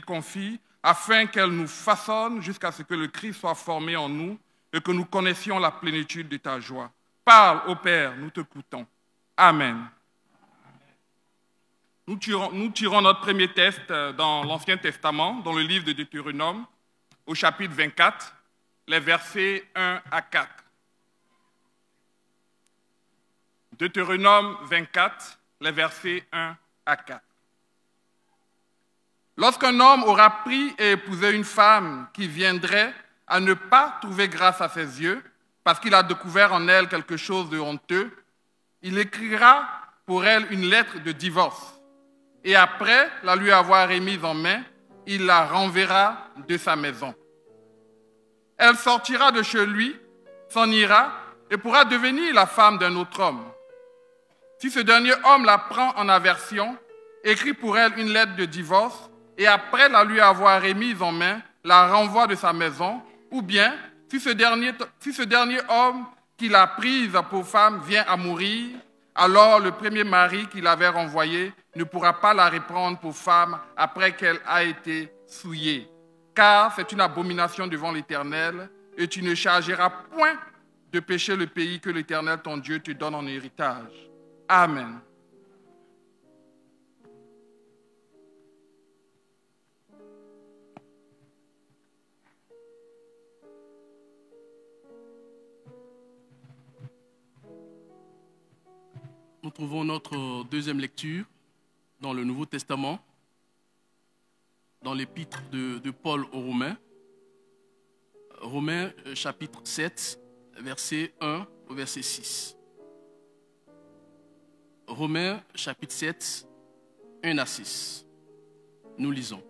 confie, afin qu'elle nous façonne jusqu'à ce que le Christ soit formé en nous et que nous connaissions la plénitude de ta joie. Parle, ô Père, nous t'écoutons. Amen. Nous tirons notre premier texte dans l'Ancien Testament, dans le livre de Deutéronome, au chapitre 24, les versets 1 à 4. Deutéronome 24, les versets 1 à 4. Lorsqu'un homme aura pris et épousé une femme qui viendrait à ne pas trouver grâce à ses yeux, parce qu'il a découvert en elle quelque chose de honteux, il écrira pour elle une lettre de divorce. Et après la lui avoir remise en main, il la renverra de sa maison. Elle sortira de chez lui, s'en ira et pourra devenir la femme d'un autre homme. Si ce dernier homme la prend en aversion, écrit pour elle une lettre de divorce et après la lui avoir remise en main, la renvoie de sa maison, ou bien si ce dernier homme qui l'a prise pour femme vient à mourir, alors le premier mari qui l'avait renvoyée ne pourra pas la reprendre pour femme après qu'elle a été souillée. Car c'est une abomination devant l'Éternel, et tu ne chargeras point de pécher le pays que l'Éternel, ton Dieu, te donne en héritage. Amen. Nous trouvons notre deuxième lecture dans le Nouveau Testament, dans l'épître de Paul aux Romains. Romains chapitre 7, verset 1 au verset 6. Romains chapitre 7, 1 à 6. Nous lisons.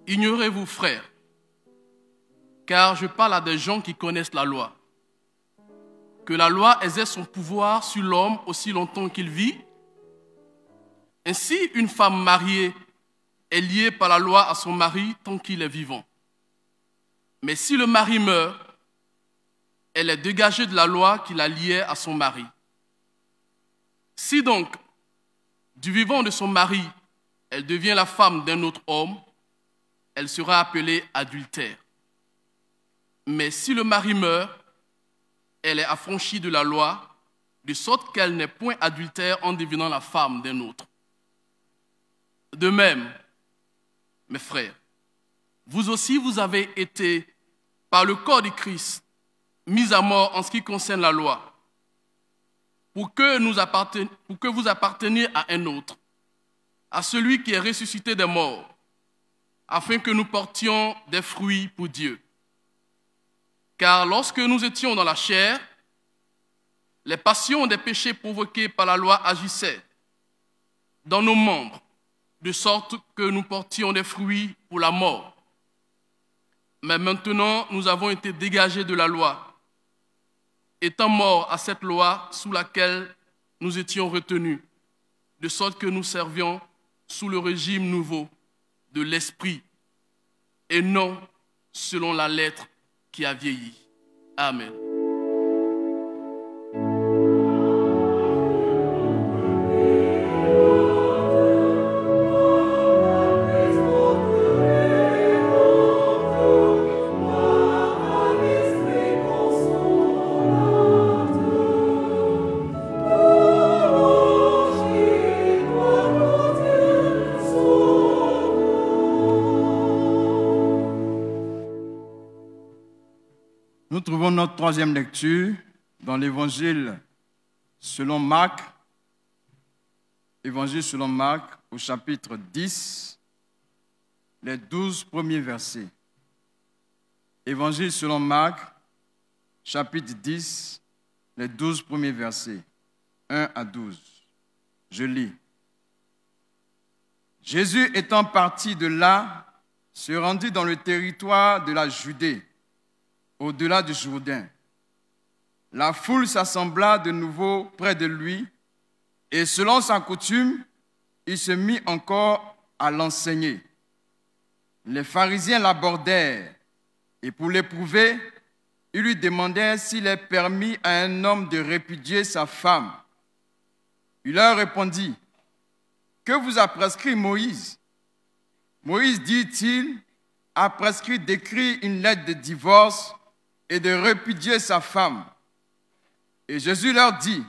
Ignorez-vous, frères, car je parle à des gens qui connaissent la loi, que la loi exerce son pouvoir sur l'homme aussi longtemps qu'il vit. Ainsi, une femme mariée est liée par la loi à son mari tant qu'il est vivant. Mais si le mari meurt, elle est dégagée de la loi qui la liait à son mari. Si donc, du vivant de son mari, elle devient la femme d'un autre homme, elle sera appelée adultère. Mais si le mari meurt, elle est affranchie de la loi, de sorte qu'elle n'est point adultère en devenant la femme d'un autre. De même, mes frères, vous aussi vous avez été, par le corps de Christ, mis à mort en ce qui concerne la loi, pour que vous apparteniez à un autre, à celui qui est ressuscité des morts, afin que nous portions des fruits pour Dieu. Car lorsque nous étions dans la chair, les passions des péchés provoqués par la loi agissaient dans nos membres, de sorte que nous portions des fruits pour la mort. Mais maintenant, nous avons été dégagés de la loi, étant morts à cette loi sous laquelle nous étions retenus, de sorte que nous servions sous le régime nouveau de l'esprit, et non selon la lettre qui a vieilli. Amen. Nous trouvons notre troisième lecture dans l'Évangile selon Marc, Évangile selon Marc au chapitre 10, les 12 premiers versets. Évangile selon Marc, chapitre 10, les 12 premiers versets, 1 à 12. Je lis. Jésus étant parti de là, se rendit dans le territoire de la Judée, au-delà du Jourdain. La foule s'assembla de nouveau près de lui, et selon sa coutume, il se mit encore à l'enseigner. Les pharisiens l'abordèrent, et pour l'éprouver, ils lui demandèrent s'il est permis à un homme de répudier sa femme. Il leur répondit, « Que vous a prescrit Moïse ? Moïse, dit-il, a prescrit d'écrire une lettre de divorce et de répudier sa femme. Et Jésus leur dit,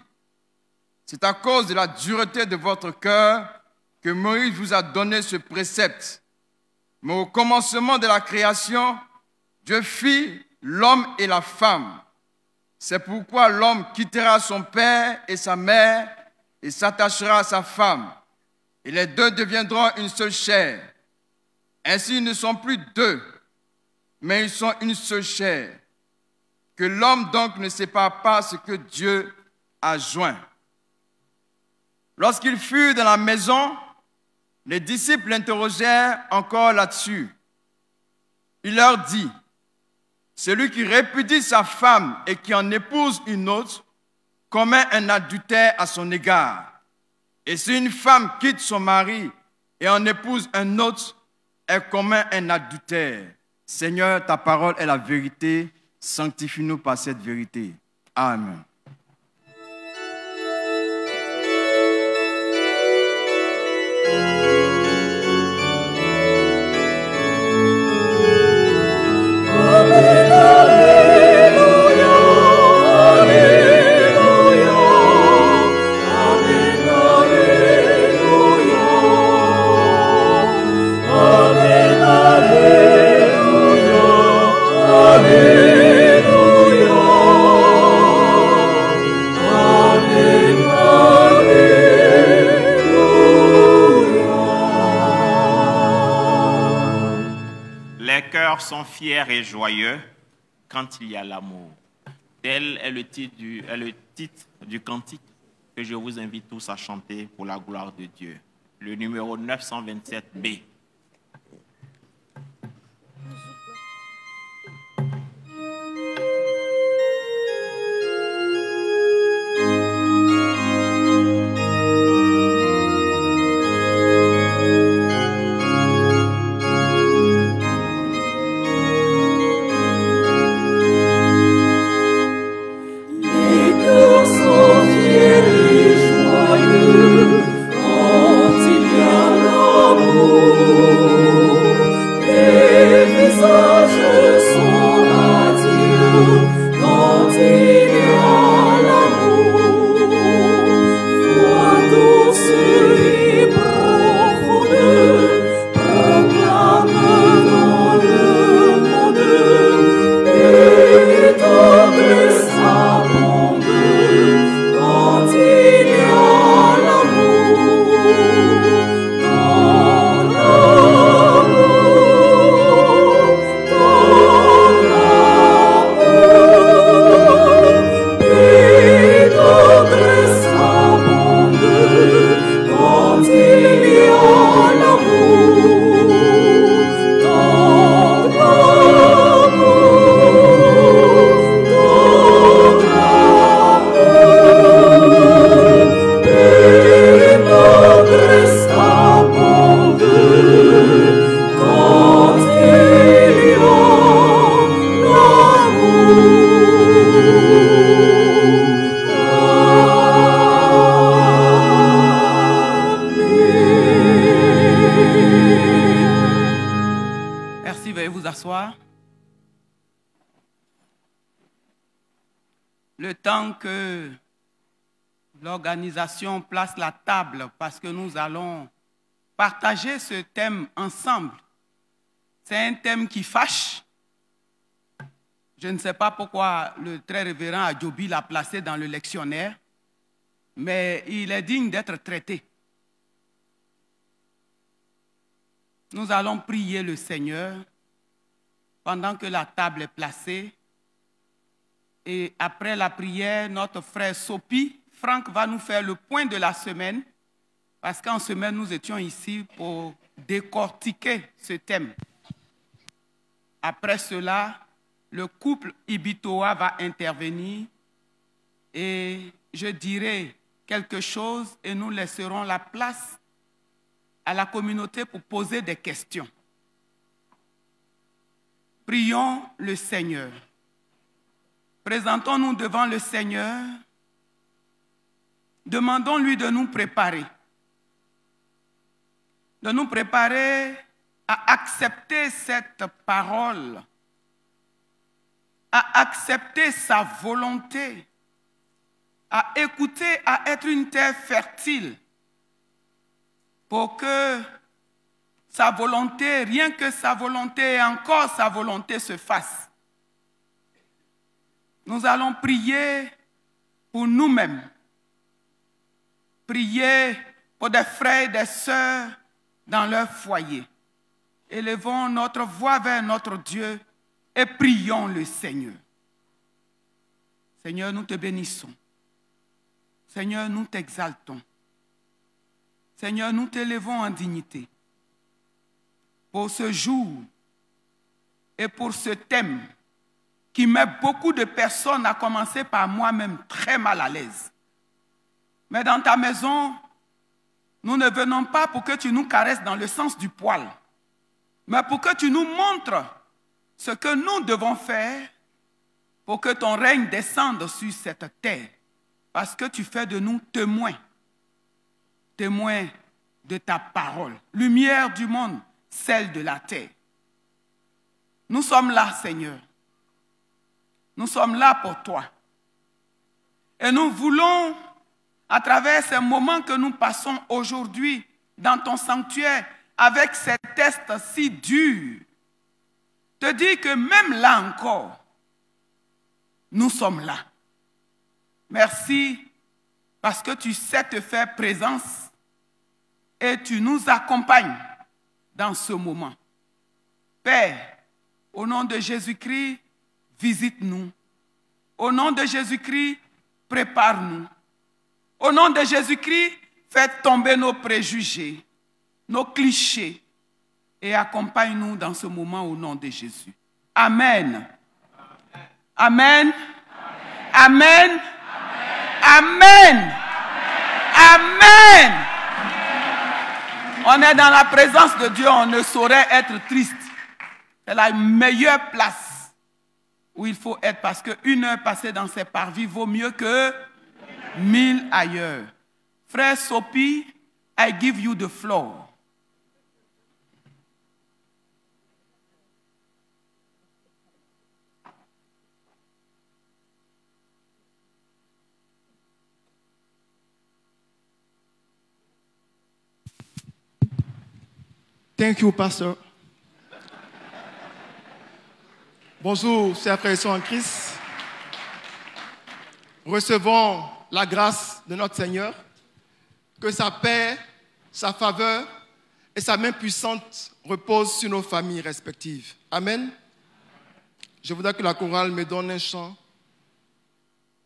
c'est à cause de la dureté de votre cœur que Moïse vous a donné ce précepte. Mais au commencement de la création, Dieu fit l'homme et la femme. C'est pourquoi l'homme quittera son père et sa mère et s'attachera à sa femme. Et les deux deviendront une seule chair. Ainsi, ils ne sont plus deux, mais ils sont une seule chair. Que l'homme donc ne sépare pas ce que Dieu a joint. Lorsqu'ils furent dans la maison, les disciples l'interrogèrent encore là-dessus. Il leur dit, celui qui répudie sa femme et qui en épouse une autre commet un adultère à son égard. Et si une femme quitte son mari et en épouse un autre, elle commet un adultère. Seigneur, ta parole est la vérité. Sanctifie-nous par cette vérité. Amen. Sont fiers et joyeux quand il y a l'amour. Tel est le titre du cantique que je vous invite tous à chanter pour la gloire de Dieu. Le numéro 927B. L'organisation place la table parce que nous allons partager ce thème ensemble. C'est un thème qui fâche. Je ne sais pas pourquoi le très révérend Adjobi l'a placé dans le lectionnaire, mais il est digne d'être traité. Nous allons prier le Seigneur pendant que la table est placée. Et après la prière, notre frère Sopi, Franck, va nous faire le point de la semaine, parce qu'en semaine, nous étions ici pour décortiquer ce thème. Après cela, le couple Ibitoa va intervenir et je dirai quelque chose et nous laisserons la place à la communauté pour poser des questions. Prions le Seigneur. Présentons-nous devant le Seigneur. Demandons-lui de nous préparer. De nous préparer à accepter cette parole, à accepter sa volonté, à écouter, à être une terre fertile pour que sa volonté, rien que sa volonté et encore sa volonté se fasse. Nous allons prier pour nous-mêmes, prier pour des frères et des sœurs dans leur foyer. Élevons notre voix vers notre Dieu et prions le Seigneur. Seigneur, nous te bénissons. Seigneur, nous t'exaltons. Seigneur, nous t'élevons en dignité pour ce jour et pour ce thème qui met beaucoup de personnes, à commencer par moi-même, très mal à l'aise. Mais dans ta maison, nous ne venons pas pour que tu nous caresses dans le sens du poil, mais pour que tu nous montres ce que nous devons faire pour que ton règne descende sur cette terre. Parce que tu fais de nous témoins, témoins de ta parole, lumière du monde, celle de la terre. Nous sommes là, Seigneur. Nous sommes là pour toi. Et nous voulons, à travers ces moments que nous passons aujourd'hui dans ton sanctuaire, avec ces tests si durs, te dire que même là encore, nous sommes là. Merci parce que tu sais te faire présence et tu nous accompagnes dans ce moment. Père, au nom de Jésus-Christ, visite-nous. Au nom de Jésus-Christ, prépare-nous. Au nom de Jésus-Christ, fais tomber nos préjugés, nos clichés et accompagne-nous dans ce moment au nom de Jésus. Amen. Amen. Amen. Amen. Amen. On est dans la présence de Dieu, on ne saurait être triste. C'est la meilleure place où il faut être parce qu'une heure passée dans ses parvis vaut mieux que 1000 ailleurs. Frère Sopi, I give you the floor. Thank you, Pastor. Bonjour, chers frères et sœurs en Christ. Recevons la grâce de notre Seigneur, que sa paix, sa faveur et sa main puissante reposent sur nos familles respectives. Amen. Je voudrais que la chorale me donne un chant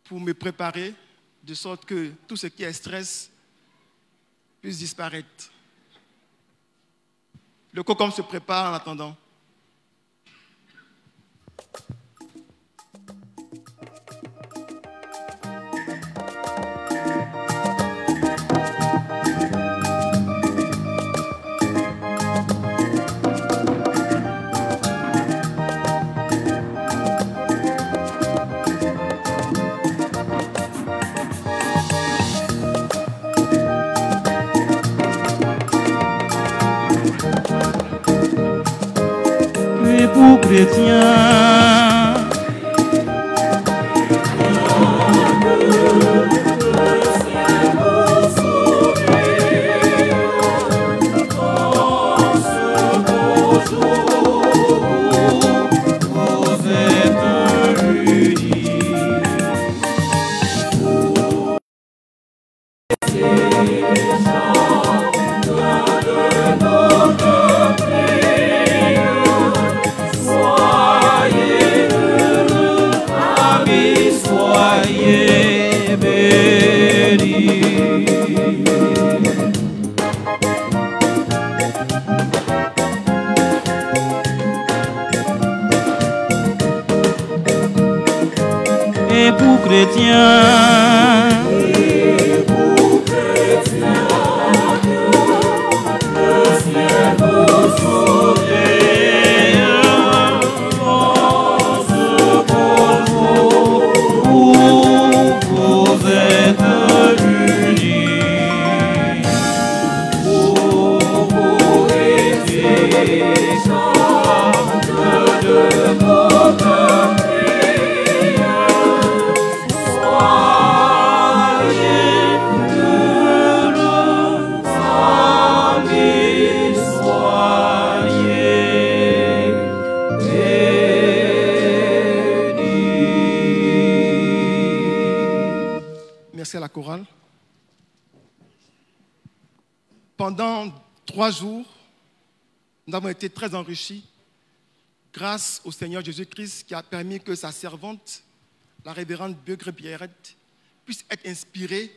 pour me préparer, de sorte que tout ce qui est stress puisse disparaître. Le COCOM se prépare en attendant. Pour chrétiens. Et pour chrétiens. Et pour chrétiens, le ciel vous sauver, dans ce beau jour où vous êtes unis, où vous étiez. Merci à la chorale. Pendant 3 jours, nous avons été très enrichis grâce au Seigneur Jésus-Christ qui a permis que sa servante, la révérende Begré-Pierrette, puisse être inspirée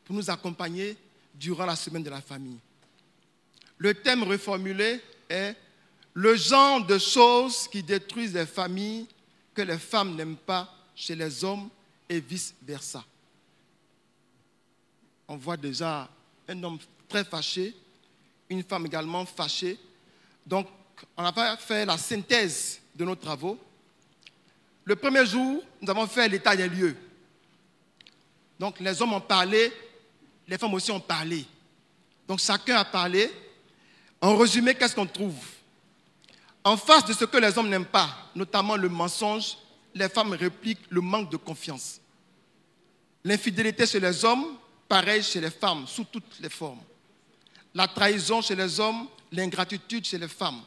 pour nous accompagner durant la semaine de la famille. Le thème reformulé est « Le genre de choses qui détruisent les familles que les femmes n'aiment pas chez les hommes et vice-versa ». On voit déjà un homme très fâché, une femme également fâchée. Donc, on n'a pas fait la synthèse de nos travaux. Le premier jour, nous avons fait l'état des lieux. Donc, les hommes ont parlé, les femmes aussi ont parlé. Donc, chacun a parlé. En résumé, qu'est-ce qu'on trouve? En face de ce que les hommes n'aiment pas, notamment le mensonge, les femmes répliquent le manque de confiance. L'infidélité chez les hommes, pareil chez les femmes, sous toutes les formes. La trahison chez les hommes, l'ingratitude chez les femmes.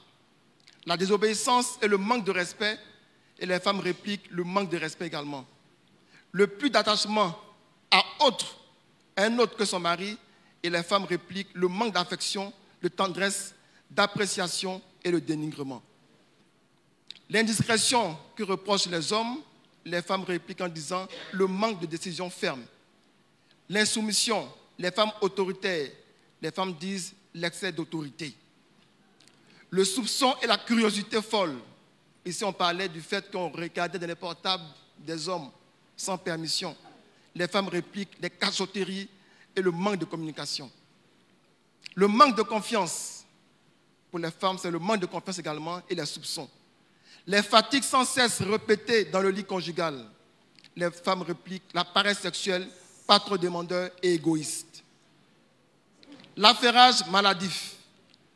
La désobéissance et le manque de respect, et les femmes répliquent le manque de respect également. Le plus d'attachement à un autre que son mari, et les femmes répliquent le manque d'affection, de tendresse, d'appréciation et le dénigrement. L'indiscrétion que reprochent les hommes, les femmes répliquent en disant le manque de décision ferme. L'insoumission, les femmes autoritaires, les femmes disent l'excès d'autorité. Le soupçon et la curiosité folle. Ici, on parlait du fait qu'on regardait dans les portables des hommes sans permission. Les femmes répliquent les cachotteries et le manque de communication. Le manque de confiance, pour les femmes, c'est le manque de confiance également et les soupçons. Les fatigues sans cesse répétées dans le lit conjugal. Les femmes répliquent la paresse sexuelle, pas trop demandeur et égoïste. L'affairage maladif,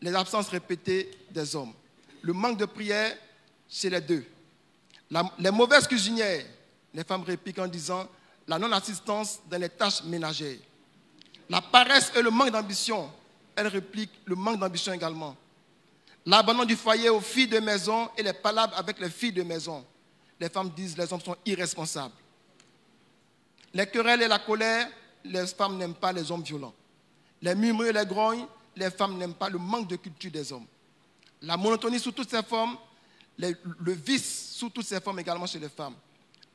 les absences répétées des hommes. Le manque de prière chez les deux. Les mauvaises cuisinières, les femmes répliquent en disant la non-assistance dans les tâches ménagères. La paresse et le manque d'ambition, elles répliquent le manque d'ambition également. L'abandon du foyer aux filles de maison et les palabres avec les filles de maison. Les femmes disent les hommes sont irresponsables. Les querelles et la colère, les femmes n'aiment pas les hommes violents. Les murmures et les grognes, les femmes n'aiment pas le manque de culture des hommes. La monotonie sous toutes ses formes, le vice sous toutes ses formes également chez les femmes.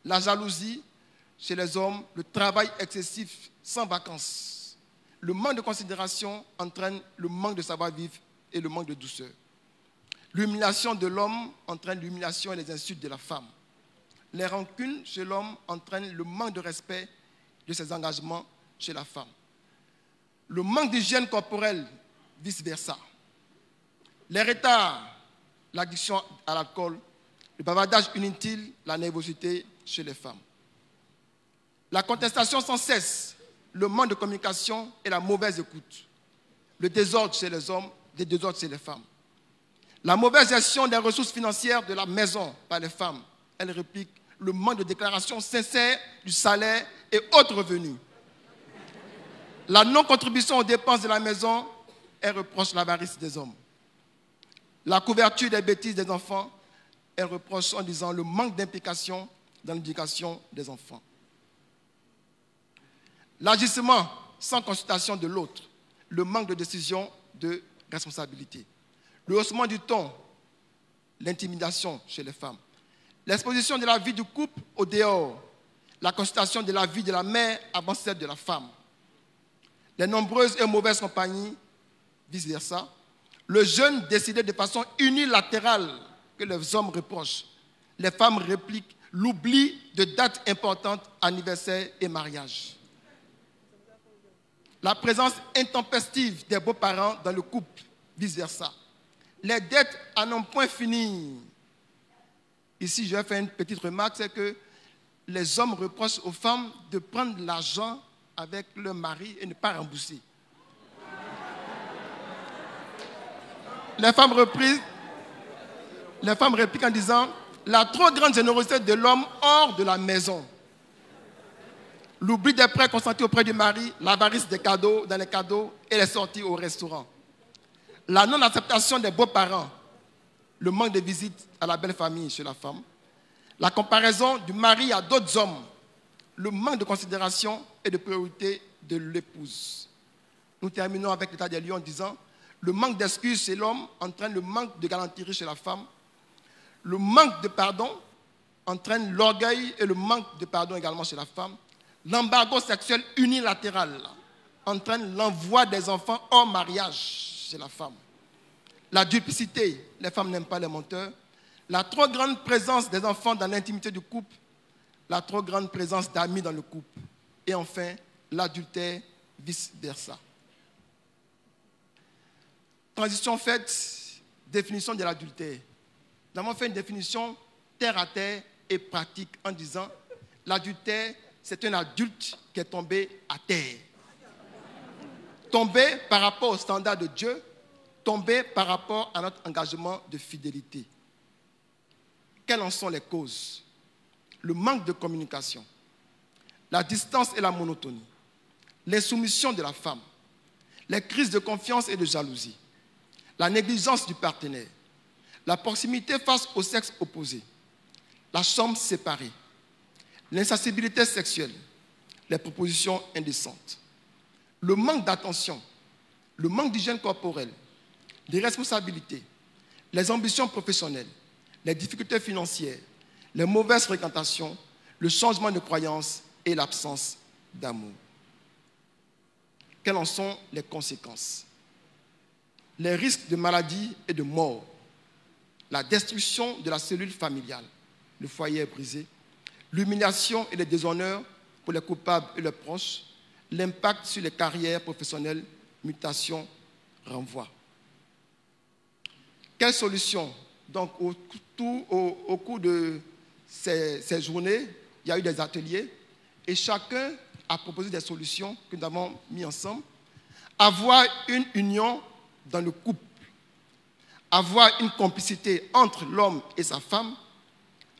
La jalousie chez les hommes, le travail excessif sans vacances. Le manque de considération entraîne le manque de savoir-vivre et le manque de douceur. L'humiliation de l'homme entraîne l'humiliation et les insultes de la femme. Les rancunes chez l'homme entraînent le manque de respect de ses engagements chez la femme. Le manque d'hygiène corporelle, vice-versa. Les retards, l'addiction à l'alcool, le bavardage inutile, la nervosité chez les femmes. La contestation sans cesse, le manque de communication et la mauvaise écoute. Le désordre chez les hommes, le désordre chez les femmes. La mauvaise gestion des ressources financières de la maison par les femmes. Elles répliquent le manque de déclaration sincère du salaire et autres revenus. La non-contribution aux dépenses de la maison, elles reprochent l'avarice des hommes. La couverture des bêtises des enfants, elles reprochent en disant le manque d'implication dans l'éducation des enfants. L'agissement sans consultation de l'autre, le manque de décision de responsabilité. Le haussement du ton, l'intimidation chez les femmes. L'exposition de la vie du couple au dehors, la consultation de la vie de la mère avant celle de la femme. Les nombreuses et mauvaises compagnies, vice-versa. Le jeûne décidé de façon unilatérale que les hommes reprochent. Les femmes répliquent l'oubli de dates importantes, anniversaires et mariages. La présence intempestive des beaux-parents dans le couple, vice-versa. Les dettes à non point finir. Ici, je vais faire une petite remarque, c'est que les hommes reprochent aux femmes de prendre l'argent avec leur mari et ne pas rembourser. Les femmes Les femmes répliquent en disant, la trop grande générosité de l'homme hors de la maison. L'oubli des prêts consentis auprès du mari, l'avarice des cadeaux dans les cadeaux et les sorties au restaurant. La non-acceptation des beaux-parents, le manque de visite à la belle famille chez la femme, la comparaison du mari à d'autres hommes, le manque de considération et de priorité de l'épouse. Nous terminons avec l'état des lieux en disant, le manque d'excuses chez l'homme entraîne le manque de galanterie chez la femme, le manque de pardon entraîne l'orgueil et le manque de pardon également chez la femme. L'embargo sexuel unilatéral entraîne l'envoi des enfants hors mariage chez la femme. La duplicité, les femmes n'aiment pas les menteurs. La trop grande présence des enfants dans l'intimité du couple. La trop grande présence d'amis dans le couple. Et enfin, l'adultère, vice-versa. Transition faite, définition de l'adultère. Nous avons fait une définition terre à terre et pratique en disant l'adultère, c'est un adulte qui est tombé à terre. Tombé par rapport au standard de Dieu, tombé par rapport à notre engagement de fidélité. Quelles en sont les causes? Le manque de communication, la distance et la monotonie, l'insoumission de la femme, les crises de confiance et de jalousie, la négligence du partenaire, la proximité face au sexe opposé, la chambre séparée, l'insensibilité sexuelle, les propositions indécentes, le manque d'attention, le manque d'hygiène corporelle, les responsabilités, les ambitions professionnelles, les difficultés financières, les mauvaises fréquentations, le changement de croyance et l'absence d'amour. Quelles en sont les conséquences? Les risques de maladie et de mort, la destruction de la cellule familiale, le foyer est brisé, l'humiliation et les déshonneurs pour les coupables et leurs proches, l'impact sur les carrières professionnelles, mutation, renvoi. Quelle solution? Donc, au cours de ces journées, il y a eu des ateliers et chacun a proposé des solutions que nous avons mis ensemble. Avoir une union dans le couple, avoir une complicité entre l'homme et sa femme,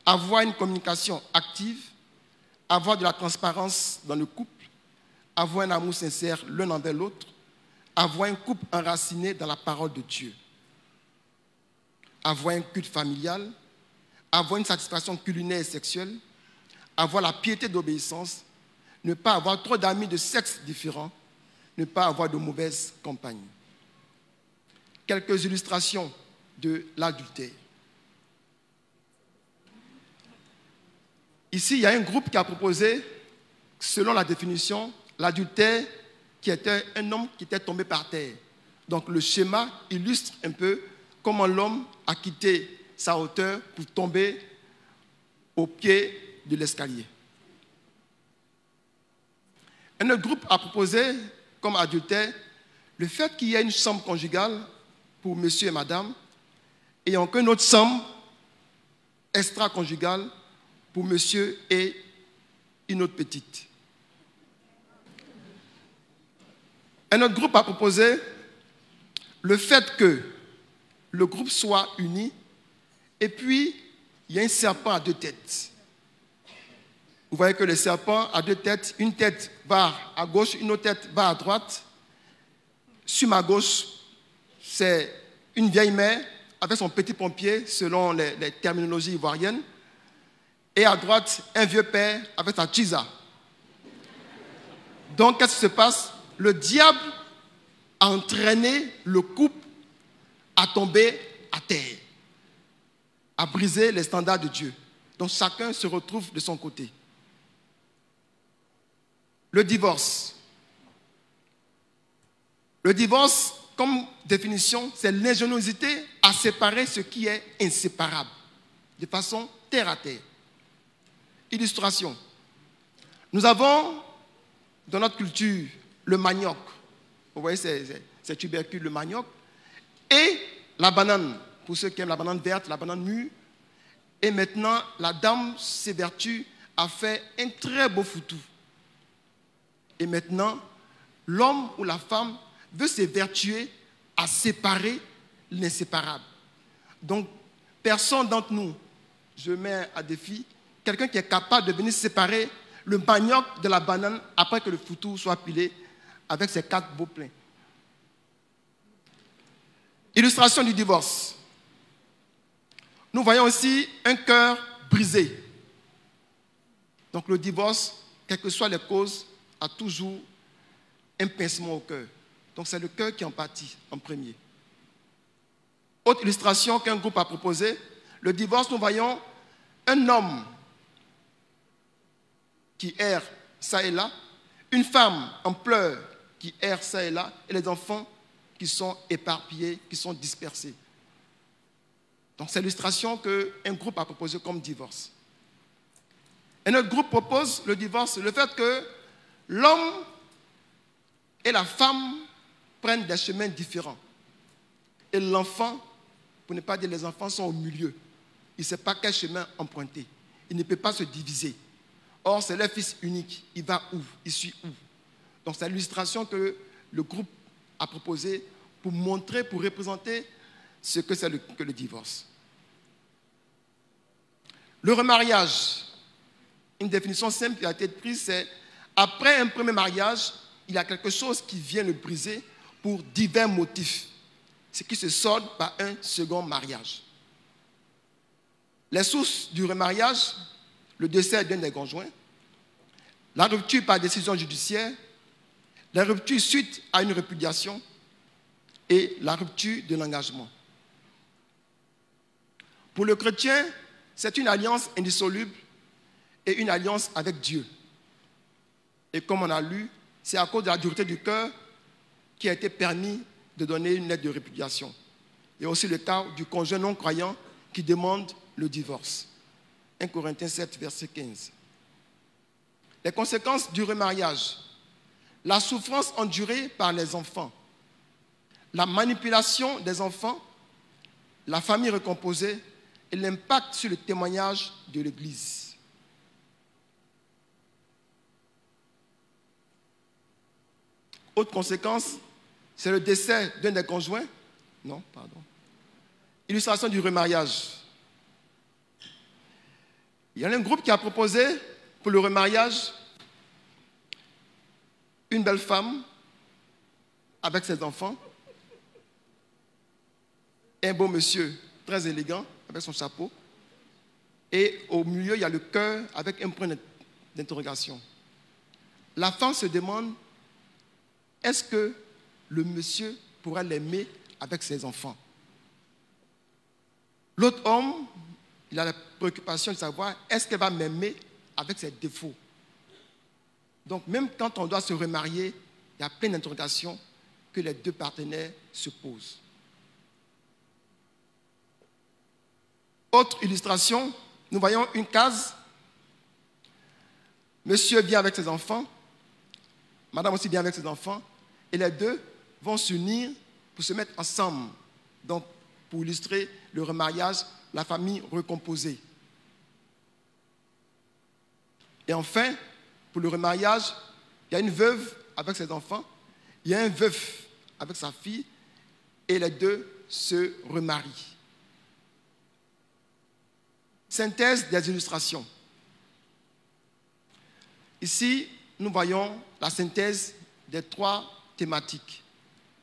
avoir une communication active, avoir de la transparence dans le couple, avoir un amour sincère l'un envers l'autre, avoir un couple enraciné dans la parole de Dieu, avoir un culte familial, avoir une satisfaction culinaire et sexuelle, avoir la piété d'obéissance, ne pas avoir trop d'amis de sexe différents, ne pas avoir de mauvaise compagnie. Quelques illustrations de l'adultère. Ici, il y a un groupe qui a proposé, selon la définition, l'adultère qui était un homme qui était tombé par terre. Donc le schéma illustre un peu comment l'homme a quitté sa hauteur pour tomber au pied de l'escalier. Un autre groupe a proposé, comme adultère, le fait qu'il y ait une chambre conjugale pour monsieur et madame, et qu'une autre chambre extra-conjugale pour monsieur et une autre petite. Un autre groupe a proposé le fait que le groupe soit uni et puis il y a un serpent à deux têtes. Vous voyez que le serpent a deux têtes, une tête va à gauche, une autre tête va à droite. Sur ma gauche, c'est une vieille mère avec son petit pompier selon les terminologies ivoiriennes. Et à droite, un vieux père avec sa tchisa. Donc, qu'est-ce qui se passe? Le diable a entraîné le couple à tomber à terre, à briser les standards de Dieu. Donc, chacun se retrouve de son côté. Le divorce. Le divorce, comme définition, c'est l'ingéniosité à séparer ce qui est inséparable, de façon terre à terre. Illustration. Nous avons dans notre culture le manioc. Vous voyez ces tubercules, le manioc. Et la banane, pour ceux qui aiment la banane verte, la banane mûre. Et maintenant, la dame s'évertue à faire un très beau foutou. Et maintenant, l'homme ou la femme veut s'évertuer à séparer l'inséparable. Donc, personne d'entre nous, je mets à défi, quelqu'un qui est capable de venir séparer le manioc de la banane après que le foutou soit pilé avec ses 4 beaux pleins. Illustration du divorce. Nous voyons aussi un cœur brisé. Donc le divorce, quelles que soient les causes, a toujours un pincement au cœur. Donc c'est le cœur qui en pâtit en premier. Autre illustration qu'un groupe a proposée, le divorce, nous voyons un homme qui erre ça et là, une femme en pleurs qui erre ça et là, et les enfants qui sont éparpillés, qui sont dispersés. Donc c'est l'illustration qu'un groupe a proposée comme divorce. Et notre groupe propose le divorce, le fait que l'homme et la femme prennent des chemins différents. Et l'enfant, pour ne pas dire les enfants, sont au milieu. Il ne sait pas quel chemin emprunter. Il ne peut pas se diviser. Or, c'est leur fils unique. Il va où? Il suit où? Donc c'est l'illustration que le groupe a proposée pour montrer, pour représenter ce que c'est que le divorce. Le remariage, une définition simple qui a été prise, c'est après un premier mariage, il y a quelque chose qui vient le briser pour divers motifs, ce qui se solde par un second mariage. Les sources du remariage, le décès d'un des conjoints, la rupture par décision judiciaire, la rupture suite à une répudiation et la rupture de l'engagement. Pour le chrétien, c'est une alliance indissoluble et une alliance avec Dieu. Et comme on a lu, c'est à cause de la dureté du cœur qui a été permis de donner une lettre de répudiation. Il y a aussi le cas du conjoint non croyant qui demande le divorce. 1 Corinthiens 7, verset 15. Les conséquences du remariage, la souffrance endurée par les enfants, la manipulation des enfants, la famille recomposée et l'impact sur le témoignage de l'Église. Autre conséquence, c'est le décès d'un des conjoints. Non, pardon. Illustration du remariage. Il y a un groupe qui a proposé pour le remariage une belle femme avec ses enfants, un beau monsieur très élégant avec son chapeau, et au milieu il y a le cœur avec un point d'interrogation. La femme se demande, est-ce que le monsieur pourra l'aimer avec ses enfants? L'autre homme, il a la préoccupation de savoir, est-ce qu'elle va m'aimer avec ses défauts? Donc même quand on doit se remarier, il y a plein d'interrogations que les deux partenaires se posent. Autre illustration, nous voyons une case. Monsieur vient avec ses enfants, madame aussi vient avec ses enfants, et les deux vont s'unir pour se mettre ensemble. Donc, pour illustrer le remariage, la famille recomposée. Et enfin, pour le remariage, il y a une veuve avec ses enfants, il y a un veuf avec sa fille, et les deux se remarient. Synthèse des illustrations. Ici, nous voyons la synthèse des 3 thématiques.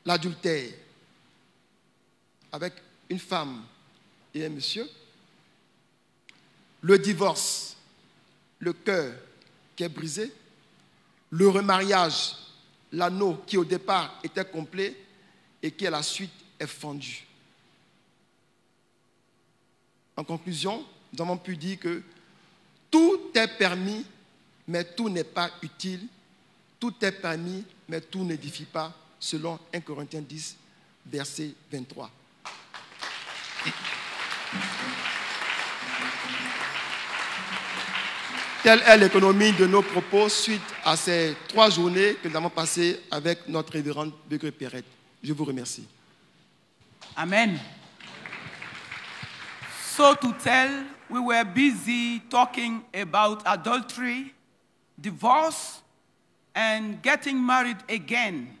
L'adultère, avec une femme et un monsieur. Le divorce, le cœur qui est brisé. Le remariage, l'anneau qui au départ était complet et qui à la suite est fendu. En conclusion, nous avons pu dire que tout est permis, mais tout n'est pas utile. Tout est permis, mais tout n'édifie pas, selon 1 Corinthiens 10, verset 23. Telle est l'économie de nos propos suite à ces 3 journées que nous avons passées avec notre révérende Bégré Perrette. Je vous remercie. Amen. So to tell, we were busy talking about adultery, divorce, and getting married again.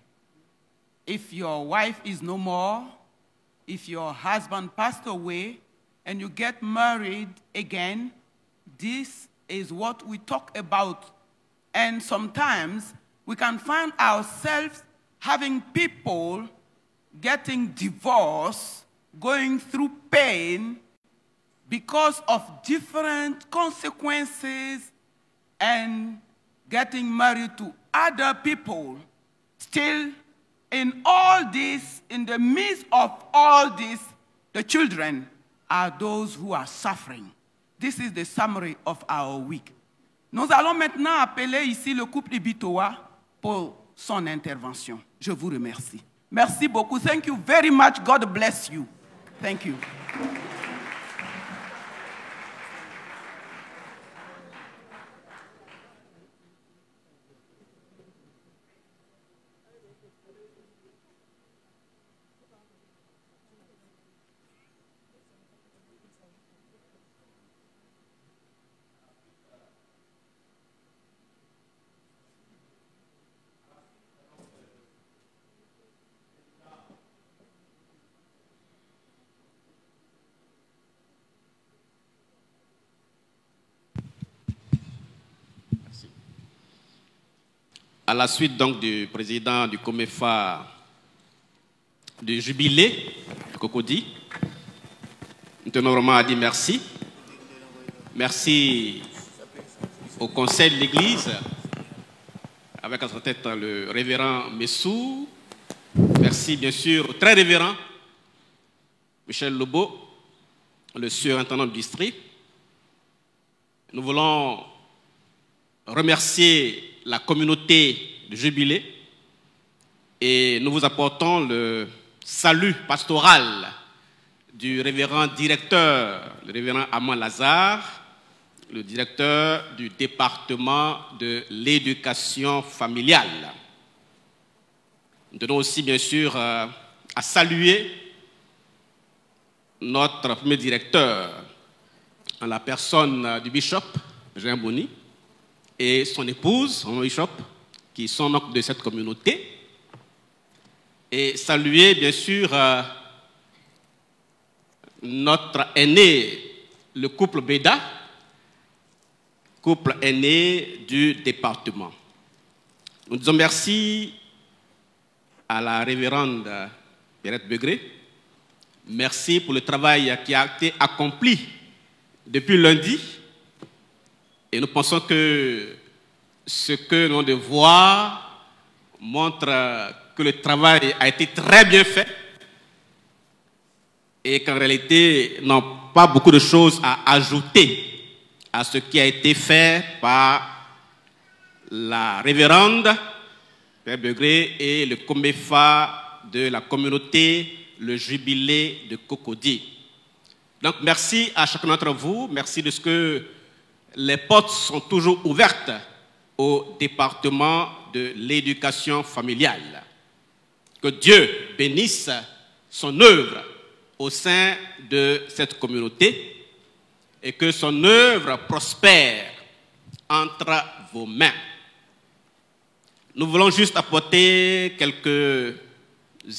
If your wife is no more, if your husband passed away, and you get married again, this is what we talk about. And sometimes we can find ourselves having people getting divorced, going through pain because of different consequences and getting married to other people. Still, in all this, in the midst of all this, the children are those who are suffering. This is the summary of our week. Nous allons maintenant appeler ici le couple Ibitoa pour son intervention. Je vous remercie. Merci beaucoup. Thank you very much. God bless you. Thank you. À la suite donc du président du COMEFA du Jubilé, Cocody, nous tenons vraiment à dire merci. Merci au conseil de l'Église, avec à sa tête le révérend Messou. Merci bien sûr au très révérend Michel Lobo, le surintendant du district. Nous voulons remercier la communauté de Jubilé et nous vous apportons le salut pastoral du révérend directeur, le révérend Amand Lazare, le directeur du département de l'éducation familiale. Nous tenons aussi bien sûr à saluer notre premier directeur en la personne du bishop Jean Boni et son épouse, son bishop, qui sont donc de cette communauté. Et saluer, bien sûr, notre aîné, le couple Béda, couple aîné du département. Nous disons merci à la révérende Pierrette Begré. Merci pour le travail qui a été accompli depuis lundi. Et nous pensons que ce que nous avons de voir montre que le travail a été très bien fait et qu'en réalité, nous n'avons pas beaucoup de choses à ajouter à ce qui a été fait par la révérende Père Begré et le COMEFA de la communauté, le Jubilé de Cocody. Donc merci à chacun d'entre vous, merci de ce que les portes sont toujours ouvertes au département de l'éducation familiale. Que Dieu bénisse son œuvre au sein de cette communauté et que son œuvre prospère entre vos mains. Nous voulons juste apporter quelques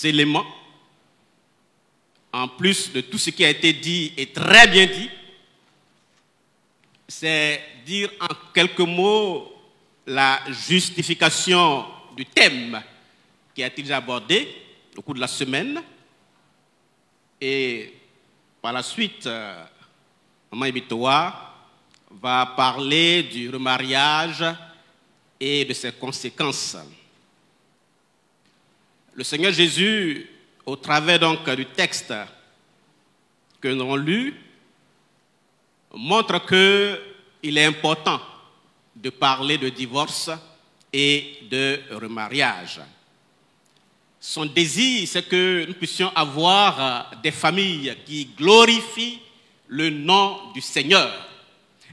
éléments en plus de tout ce qui a été dit et très bien dit. C'est dire en quelques mots la justification du thème qui a été déjà abordé au cours de la semaine. Et par la suite, Maman Ibitoa va parler du remariage et de ses conséquences. Le Seigneur Jésus, au travers donc du texte que nous avons lu, montre qu'il est important de parler de divorce et de remariage. Son désir, c'est que nous puissions avoir des familles qui glorifient le nom du Seigneur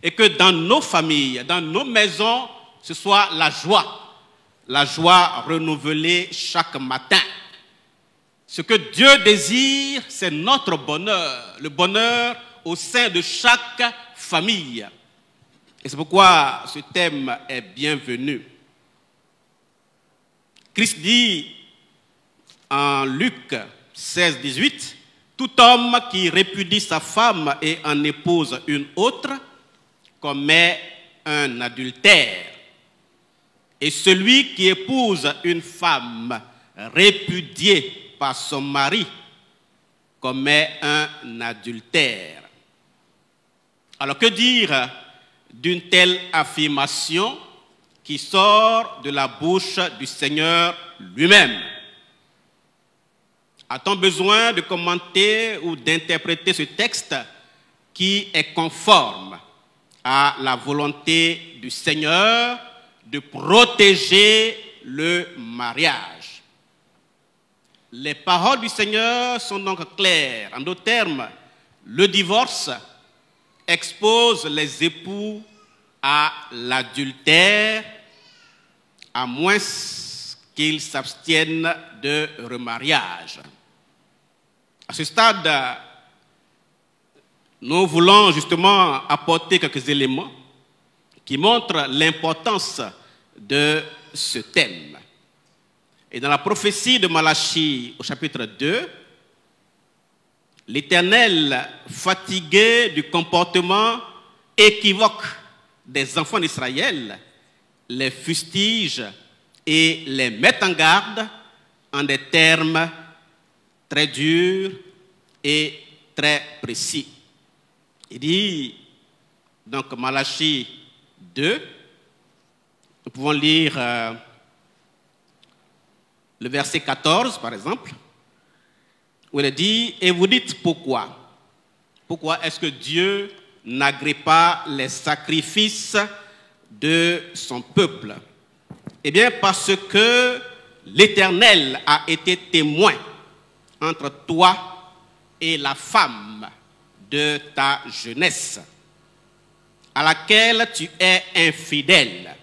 et que dans nos familles, dans nos maisons, ce soit la joie renouvelée chaque matin. Ce que Dieu désire, c'est notre bonheur, le bonheur au sein de chaque famille. Et c'est pourquoi ce thème est bienvenu. Christ dit en Luc 16, 18, tout homme qui répudie sa femme et en épouse une autre commet un adultère. Et celui qui épouse une femme répudiée par son mari commet un adultère. Alors que dire d'une telle affirmation qui sort de la bouche du Seigneur lui-même? A-t-on besoin de commenter ou d'interpréter ce texte qui est conforme à la volonté du Seigneur de protéger le mariage? Les paroles du Seigneur sont donc claires. En d'autres termes, le divorce expose les époux à l'adultère, à moins qu'ils s'abstiennent de remariage. À ce stade, nous voulons justement apporter quelques éléments qui montrent l'importance de ce thème. Et dans la prophétie de Malachie au chapitre 2, l'Éternel, fatigué du comportement équivoque des enfants d'Israël, les fustige et les met en garde en des termes très durs et très précis. Il dit, donc Malachie 2, nous pouvons lire le verset 14 par exemple, où il dit, et vous dites pourquoi? Pourquoi est-ce que Dieu n'agrée pas les sacrifices de son peuple? Eh bien, parce que l'Éternel a été témoin entre toi et la femme de ta jeunesse, à laquelle tu es infidèle,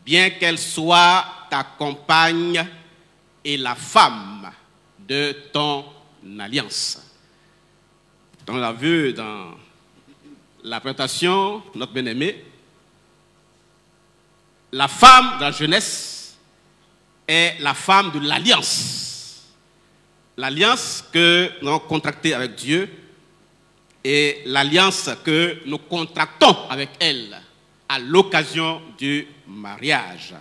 bien qu'elle soit ta compagne et la femme de ton alliance. On l'a vu dans la présentation, notre bien-aimé, la femme de la jeunesse est la femme de l'alliance. L'alliance que nous avons contractée avec Dieu et l'alliance que nous contractons avec elle à l'occasion du mariage.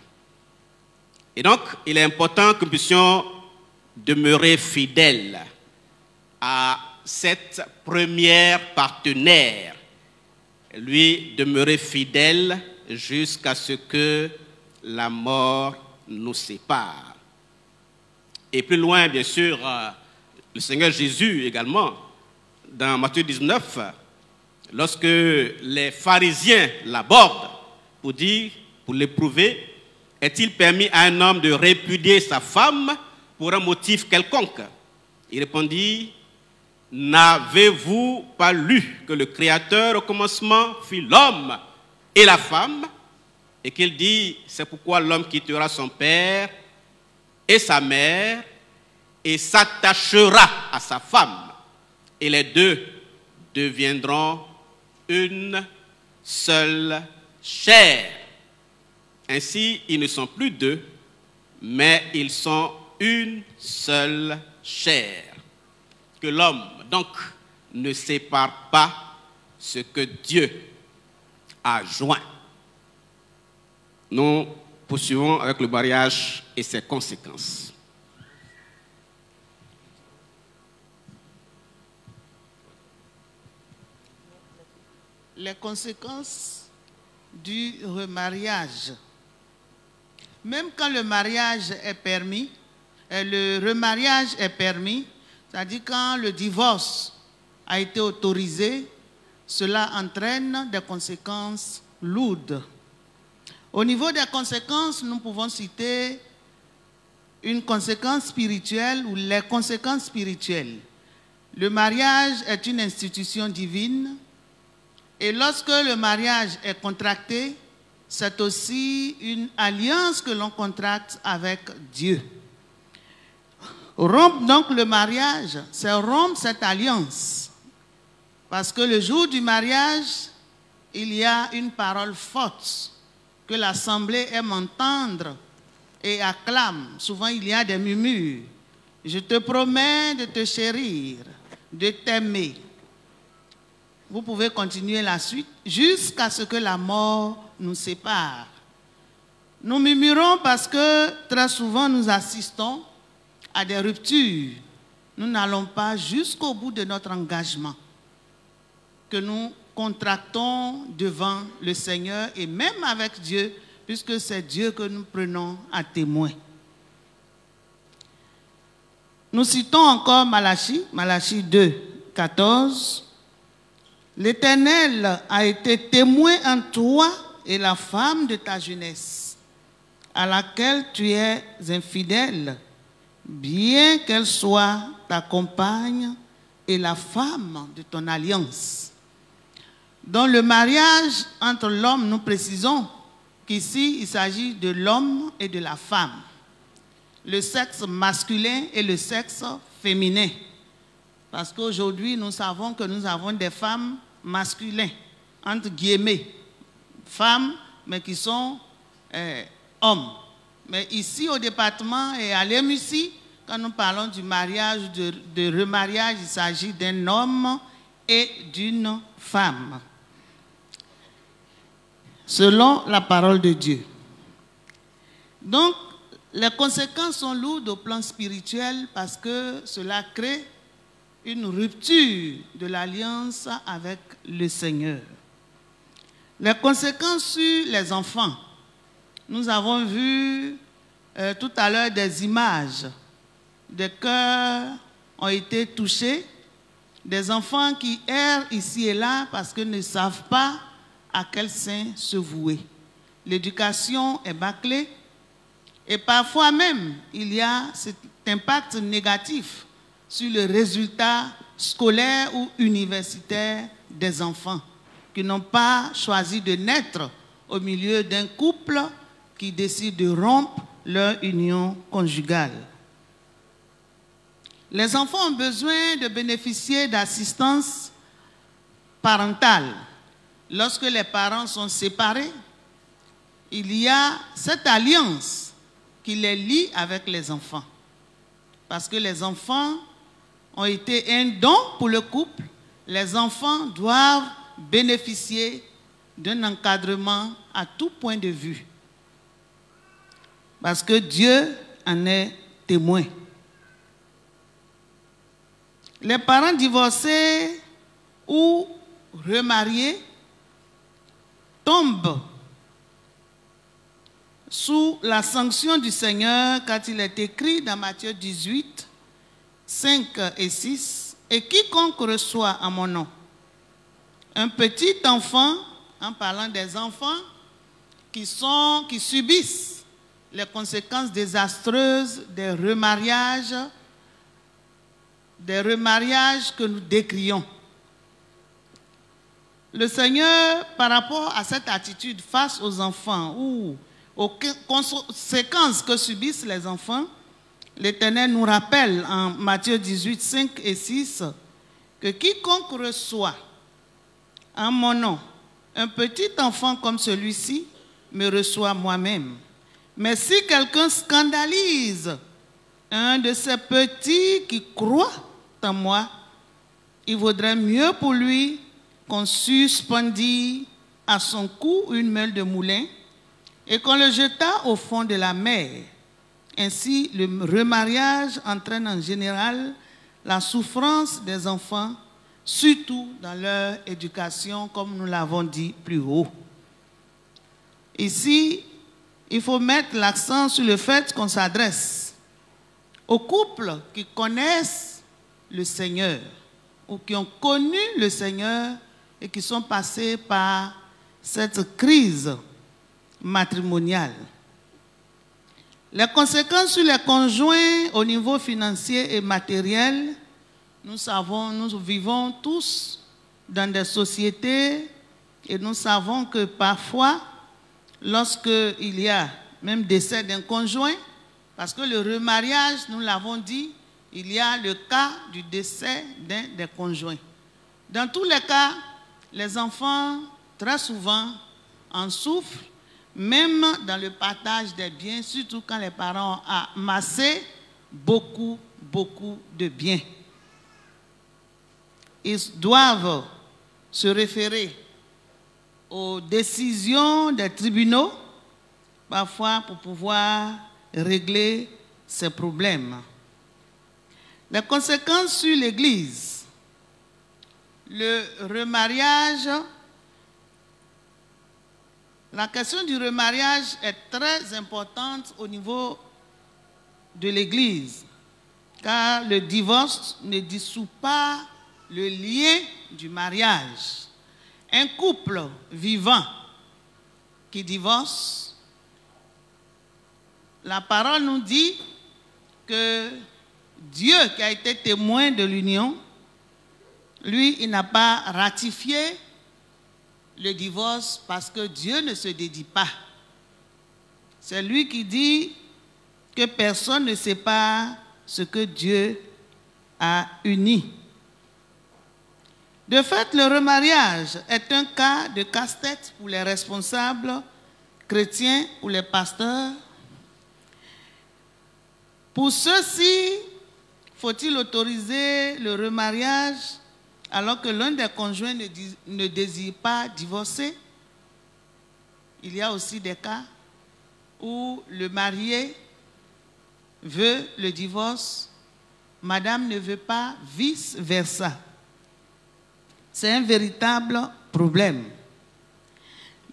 Et donc, il est important que nous puissions demeurer fidèles à cette première partenaire, lui demeurer fidèle jusqu'à ce que la mort nous sépare. Et plus loin, bien sûr, le Seigneur Jésus également, dans Matthieu 19, lorsque les pharisiens l'abordent pour dire, pour l'éprouver, est-il permis à un homme de répudier sa femme pour un motif quelconque? Il répondit, n'avez-vous pas lu que le Créateur au commencement fit l'homme et la femme, et qu'il dit, c'est pourquoi l'homme quittera son père et sa mère et s'attachera à sa femme, et les deux deviendront une seule chair. Ainsi, ils ne sont plus deux, mais ils sont une seule chair. Que l'homme, donc, ne sépare pas ce que Dieu a joint. Nous poursuivons avec le mariage et ses conséquences. Les conséquences du remariage. Même quand le mariage est permis, le remariage est permis, c'est-à-dire quand le divorce a été autorisé, cela entraîne des conséquences lourdes. Au niveau des conséquences, nous pouvons citer une conséquence spirituelle ou les conséquences spirituelles. Le mariage est une institution divine et lorsque le mariage est contracté, c'est aussi une alliance que l'on contracte avec Dieu. Rompre donc le mariage, c'est rompre cette alliance. Parce que le jour du mariage, il y a une parole forte que l'assemblée aime entendre et acclame. Souvent, il y a des murmures. Je te promets de te chérir, de t'aimer. Vous pouvez continuer la suite jusqu'à ce que la mort nous sépare. Nous murmurons parce que très souvent nous assistons à des ruptures. Nous n'allons pas jusqu'au bout de notre engagement que nous contractons devant le Seigneur et même avec Dieu, puisque c'est Dieu que nous prenons à témoin. Nous citons encore Malachie 2, 14. L'Éternel a été témoin en toi et la femme de ta jeunesse, à laquelle tu es infidèle, bien qu'elle soit ta compagne et la femme de ton alliance. Dans le mariage entre l'homme, nous précisons qu'ici, il s'agit de l'homme et de la femme, le sexe masculin et le sexe féminin. Parce qu'aujourd'hui, nous savons que nous avons des femmes masculines, entre guillemets, femmes, mais qui sont hommes. Mais ici, au département et à l'EMUCI, quand nous parlons du mariage, de remariage, il s'agit d'un homme et d'une femme, selon la parole de Dieu. Donc, les conséquences sont lourdes au plan spirituel parce que cela crée une rupture de l'alliance avec le Seigneur. Les conséquences sur les enfants. Nous avons vu tout à l'heure des images. Des cœurs ont été touchés. Des enfants qui errent ici et là parce qu'ils ne savent pas à quel sein se vouer. L'éducation est bâclée. Et parfois même, il y a cet impact négatif sur le résultat scolaire ou universitaire des enfants qui n'ont pas choisi de naître au milieu d'un couple qui décide de rompre leur union conjugale. Les enfants ont besoin de bénéficier d'assistance parentale. Lorsque les parents sont séparés, il y a cette alliance qui les lie avec les enfants. Parce que les enfants ont été un don pour le couple. Les enfants doivent bénéficier d'un encadrement à tout point de vue. Parce que Dieu en est témoin. Les parents divorcés ou remariés tombent sous la sanction du Seigneur, car il est écrit dans Matthieu 18, 5 et 6, « Et quiconque reçoit en mon nom un petit enfant », en parlant des enfants qui subissent les conséquences désastreuses des remariages que nous décrions. Le Seigneur, par rapport à cette attitude face aux enfants ou aux conséquences que subissent les enfants, l'Éternel nous rappelle en Matthieu 18, 5 et 6 que quiconque reçoit en mon nom un petit enfant comme celui-ci me reçoit moi-même. Mais si quelqu'un scandalise un de ces petits qui croient en moi, il vaudrait mieux pour lui qu'on suspendît à son cou une meule de moulin et qu'on le jetât au fond de la mer. Ainsi, le remariage entraîne en général la souffrance des enfants, surtout dans leur éducation, comme nous l'avons dit plus haut. Ici, il faut mettre l'accent sur le fait qu'on s'adresse aux couples qui connaissent le Seigneur ou qui ont connu le Seigneur et qui sont passés par cette crise matrimoniale. Les conséquences sur les conjoints au niveau financier et matériel, nous savons, nous vivons tous dans des sociétés et nous savons que parfois, lorsqu'il y a même décès d'un conjoint, parce que le remariage, nous l'avons dit, il y a le cas du décès d'un des conjoints. Dans tous les cas, les enfants, très souvent, en souffrent, même dans le partage des biens, surtout quand les parents ont amassé beaucoup beaucoup de bien. Ils doivent se référer aux décisions des tribunaux, parfois pour pouvoir régler ces problèmes. Les conséquences sur l'Église. Le remariage. La question du remariage est très importante au niveau de l'Église, car le divorce ne dissout pas le lien du mariage. Un couple vivant qui divorce, la parole nous dit que Dieu qui a été témoin de l'union, lui, il n'a pas ratifié le divorce parce que Dieu ne se dédie pas. C'est lui qui dit que personne ne sépare ce que Dieu a uni. De fait, le remariage est un cas de casse-tête pour les responsables chrétiens ou les pasteurs. Pour ceux-ci, faut-il autoriser le remariage alors que l'un des conjoints ne désire pas divorcer? Il y a aussi des cas où le marié veut le divorce, madame ne veut pas, vice-versa. C'est un véritable problème.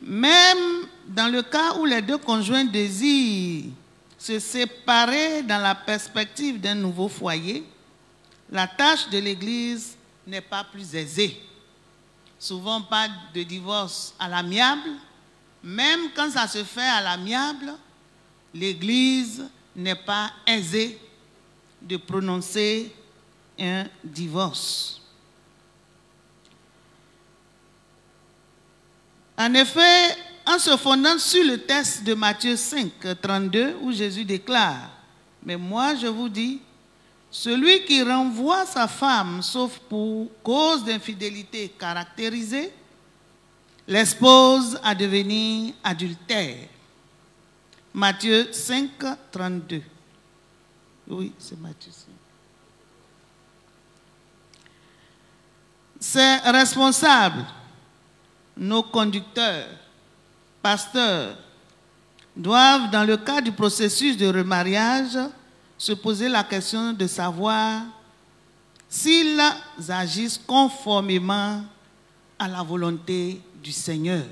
Même dans le cas où les deux conjoints désirent se séparer dans la perspective d'un nouveau foyer, la tâche de l'Église n'est pas plus aisée. Souvent, on parle de divorce à l'amiable. Même quand ça se fait à l'amiable, l'Église n'est pas aisée de prononcer un divorce. En effet, en se fondant sur le texte de Matthieu 5, 32, où Jésus déclare « Mais moi, je vous dis, celui qui renvoie sa femme, sauf pour cause d'infidélité caractérisée, l'expose à devenir adultère. » Matthieu 5, 32. Oui, c'est Matthieu 5. Ces responsables, nos conducteurs, pasteurs, doivent, dans le cas du processus de remariage, se poser la question de savoir s'ils agissent conformément à la volonté du Seigneur.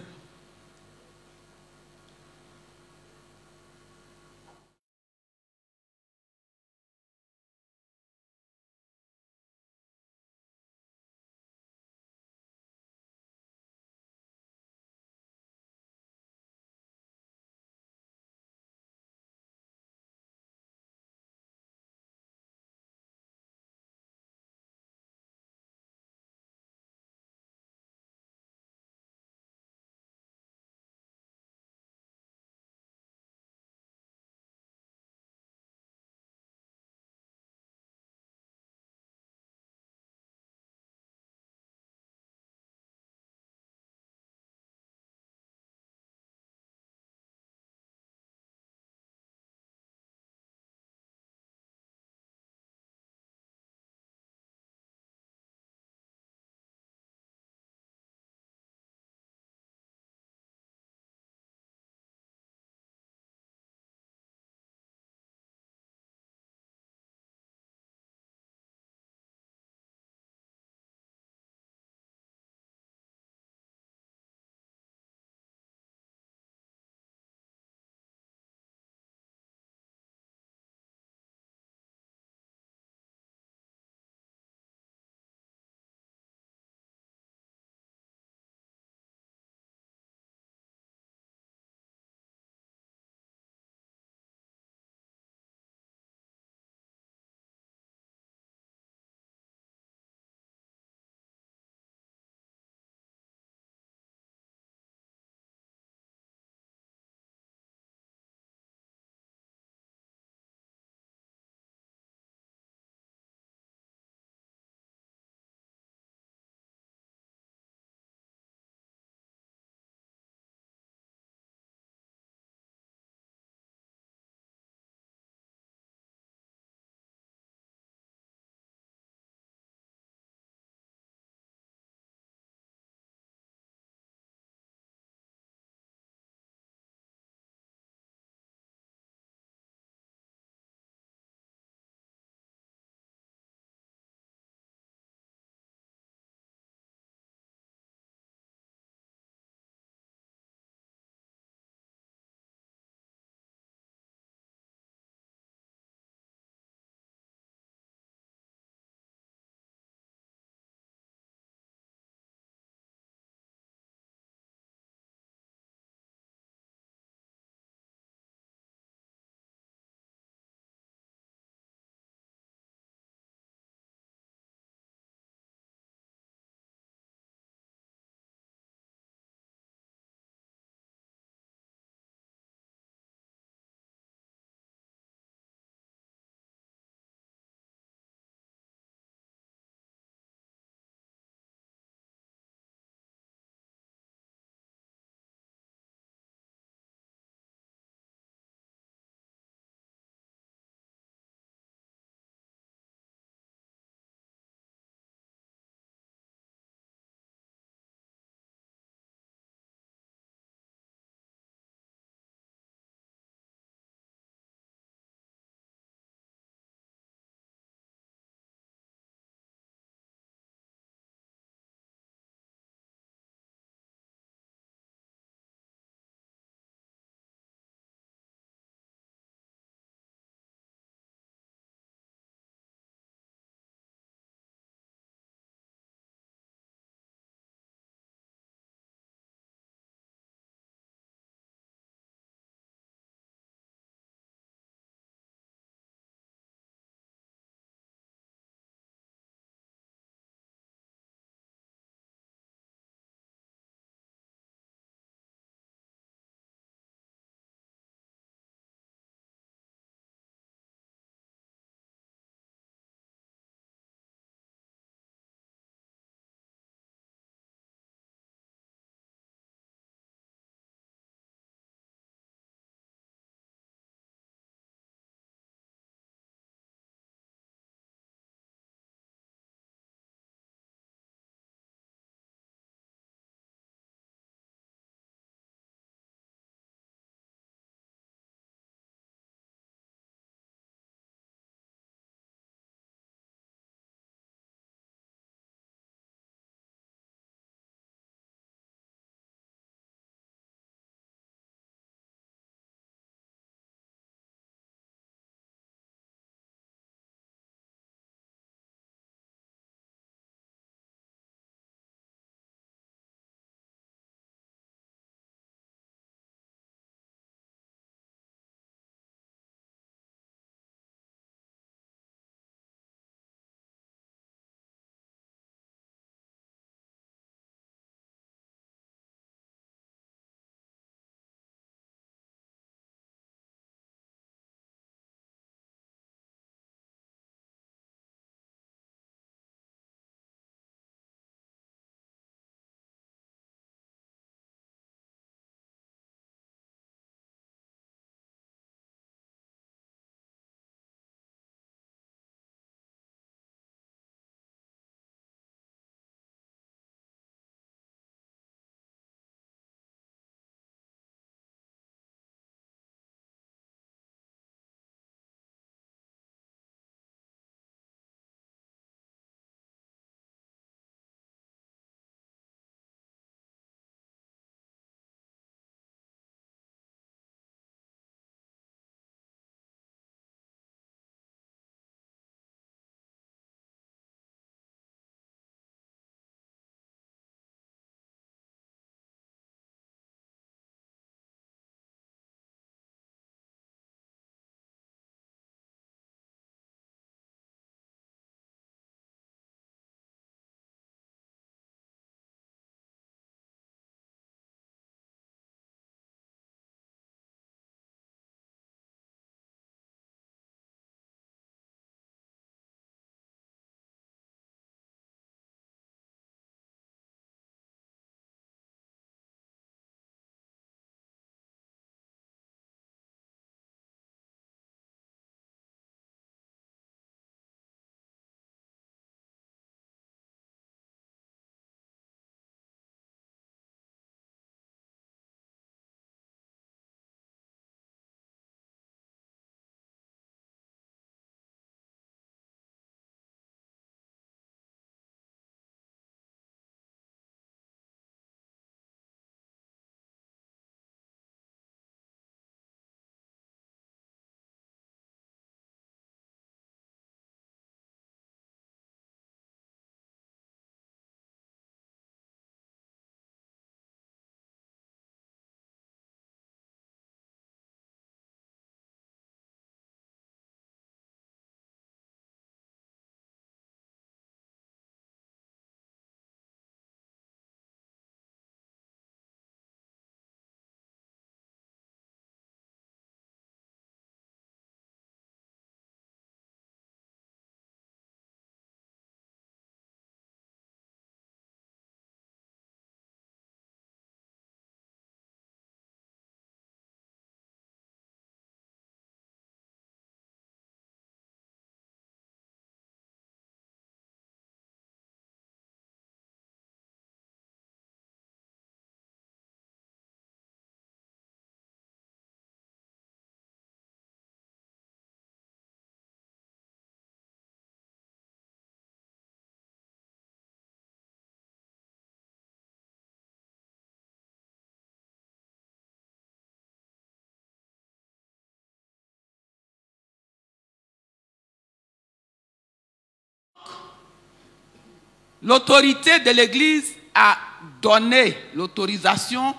l'autorité de l'Église a donné l'autorisation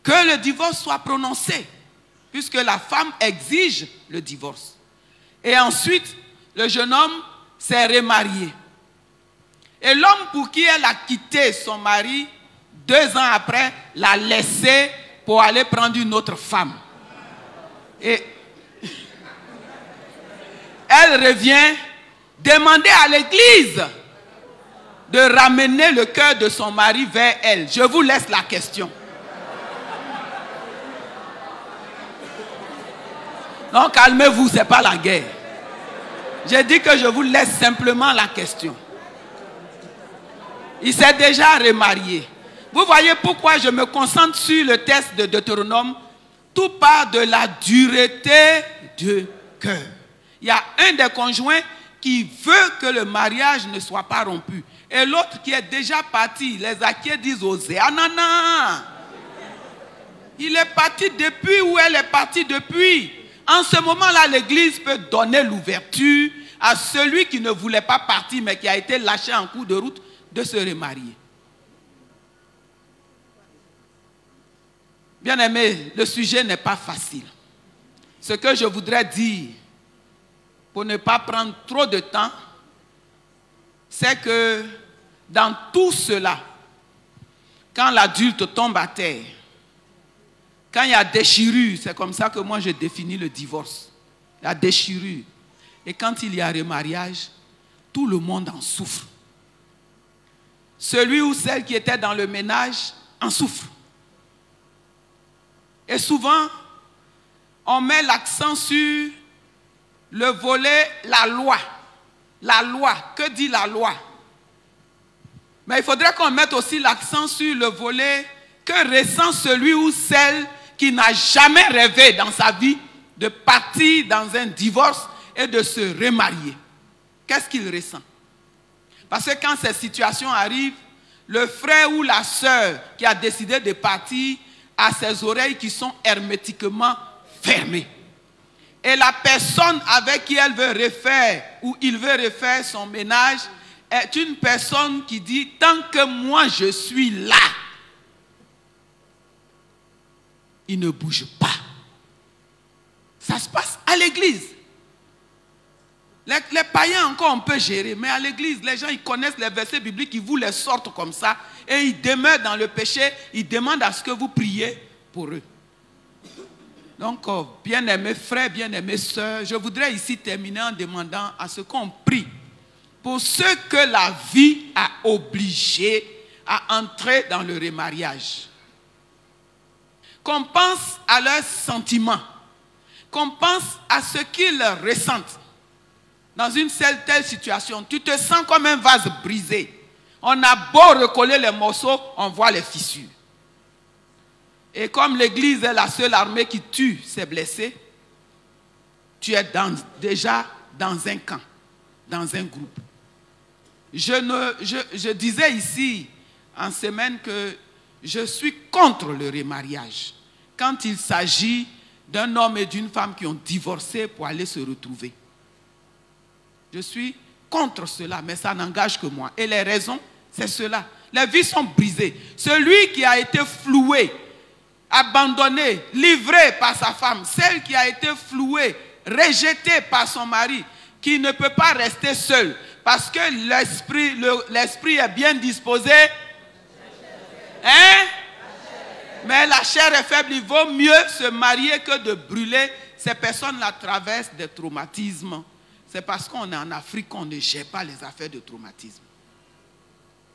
que le divorce soit prononcé, puisque la femme exige le divorce. Et ensuite, le jeune homme s'est remarié. Et l'homme pour qui elle a quitté son mari, 2 ans après, l'a laissé pour aller prendre une autre femme. Et elle revient demander à l'Église de ramener le cœur de son mari vers elle. Je vous laisse la question. Non, calmez-vous, ce n'est pas la guerre. J'ai dit que je vous laisse simplement la question. Il s'est déjà remarié. Vous voyez pourquoi je me concentre sur le texte de Deutéronome. Tout part de la dureté de cœur. Il y a un des conjoints qui veut que le mariage ne soit pas rompu. Et l'autre qui est déjà parti. Les Akiens disent osé. Ah non, non. Il est parti depuis ou elle est partie depuis. En ce moment-là, l'Église peut donner l'ouverture à celui qui ne voulait pas partir mais qui a été lâché en cours de route de se remarier. Bien-aimés, le sujet n'est pas facile. Ce que je voudrais dire, pour ne pas prendre trop de temps, c'est que dans tout cela, quand l'adulte tombe à terre, quand il y a déchirure, c'est comme ça que moi je définis le divorce, la déchirure. Et quand il y a remariage, tout le monde en souffre. Celui ou celle qui était dans le ménage en souffre. Et souvent, on met l'accent sur le volet, la loi. La loi, que dit la loi? Mais il faudrait qu'on mette aussi l'accent sur le volet que ressent celui ou celle qui n'a jamais rêvé dans sa vie de partir dans un divorce et de se remarier. Qu'est-ce qu'il ressent? Parce que quand ces situations arrivent, le frère ou la sœur qui a décidé de partir a ses oreilles qui sont hermétiquement fermées. Et la personne avec qui elle veut refaire ou il veut refaire son ménage est une personne qui dit « Tant que moi je suis là, il ne bouge pas. » Ça se passe à l'église. Les païens encore on peut gérer, mais à l'église, les gens ils connaissent les versets bibliques, ils vous les sortent comme ça et ils demeurent dans le péché, ils demandent à ce que vous priez pour eux. Donc, bien-aimés frères, bien-aimés sœurs, je voudrais ici terminer en demandant à ce qu'on prie pour ceux que la vie a obligés à entrer dans le remariage. Qu'on pense à leurs sentiments, qu'on pense à ce qu'ils ressentent. Dans une telle situation, tu te sens comme un vase brisé. On a beau recoller les morceaux, on voit les fissures. Et comme l'Église est la seule armée qui tue ses blessés, tu es déjà dans un camp, dans un groupe. Je disais ici en semaine que je suis contre le remariage. Quand il s'agit d'un homme et d'une femme qui ont divorcé pour aller se retrouver. Je suis contre cela, mais ça n'engage que moi. Et les raisons, c'est cela. Les vies sont brisées. Celui qui a été floué, abandonné, livré par sa femme, celle qui a été flouée, rejetée par son mari, qui ne peut pas rester seule, parce que l'esprit est bien disposé. Hein? Mais la chair est faible, il vaut mieux se marier que de brûler. Ces personnes-là traversent des traumatismes. C'est parce qu'on est en Afrique qu'on ne gère pas les affaires de traumatisme.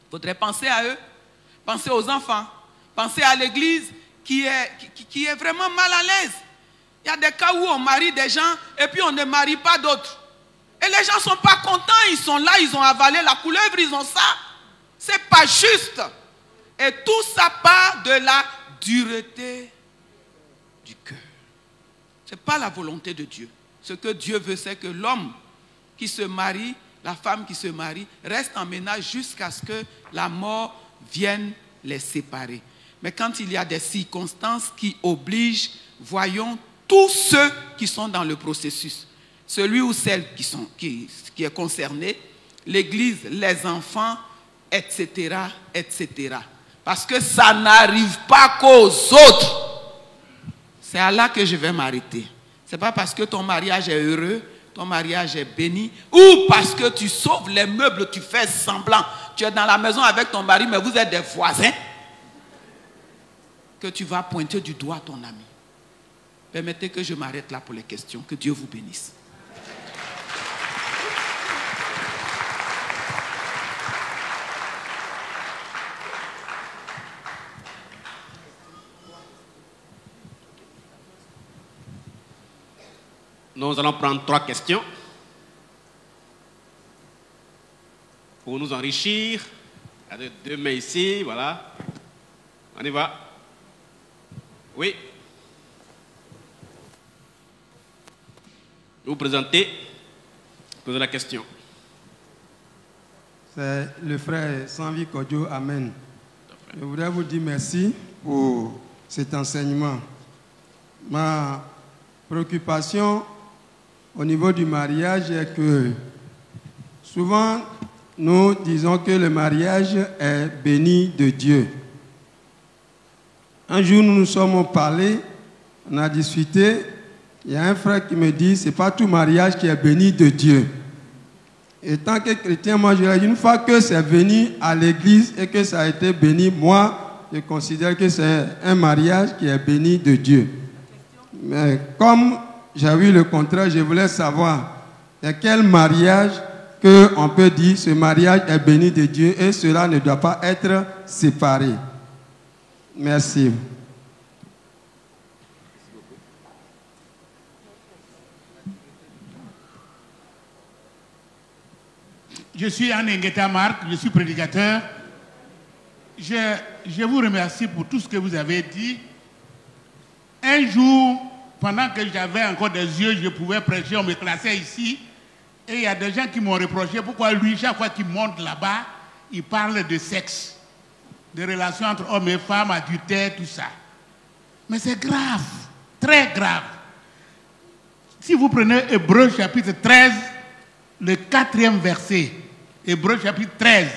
Il faudrait penser à eux, penser aux enfants, penser à l'église qui est vraiment mal à l'aise. Il y a des cas où on marie des gens et puis on ne marie pas d'autres. Et les gens ne sont pas contents, ils sont là, ils ont avalé la couleuvre, ils ont ça. C'est pas juste. Et tout ça part de la dureté du cœur. Ce n'est pas la volonté de Dieu. Ce que Dieu veut, c'est que l'homme qui se marie, la femme qui se marie, reste en ménage jusqu'à ce que la mort vienne les séparer. Mais quand il y a des circonstances qui obligent, voyons tous ceux qui sont dans le processus. Celui ou celle qui est concerné, l'Église, les enfants, etc., etc. Parce que ça n'arrive pas qu'aux autres. C'est à là que je vais m'arrêter. Ce n'est pas parce que ton mariage est heureux, ton mariage est béni, ou parce que tu sauves les meubles, tu fais semblant. Tu es dans la maison avec ton mari, mais vous êtes des voisins, que tu vas pointer du doigt ton ami. Permettez que je m'arrête là pour les questions. Que Dieu vous bénisse. Nous allons prendre 3 questions pour nous enrichir. Il y a 2 mains ici, voilà. On y va. Oui. Vous présentez, posez la question. C'est le frère Sanvi Kodjo, Amen. Je voudrais vous dire merci pour cet enseignement. Ma préoccupation au niveau du mariage est que souvent nous disons que le mariage est béni de Dieu. Un jour nous nous sommes parlé, on a discuté, il y a un frère qui me dit c'est pas tout mariage qui est béni de Dieu. Et tant que chrétien, moi je dis une fois que c'est venu à l'église et que ça a été béni, moi je considère que c'est un mariage qui est béni de Dieu. Mais comme j'ai vu le contraire, je voulais savoir de quel mariage qu'on peut dire ce mariage est béni de Dieu et cela ne doit pas être séparé. Merci. Je suis Anne Ngueta Marc, je suis prédicateur. Je vous remercie pour tout ce que vous avez dit. Un jour, pendant que j'avais encore des yeux, je pouvais prêcher, on me classait ici. Et il y a des gens qui m'ont reproché pourquoi lui, chaque fois qu'il monte là-bas, il parle de sexe, de relations entre hommes et femmes, adultère, tout ça. Mais c'est grave, très grave. Si vous prenez Hébreux chapitre 13, le 4e verset, Hébreux chapitre 13,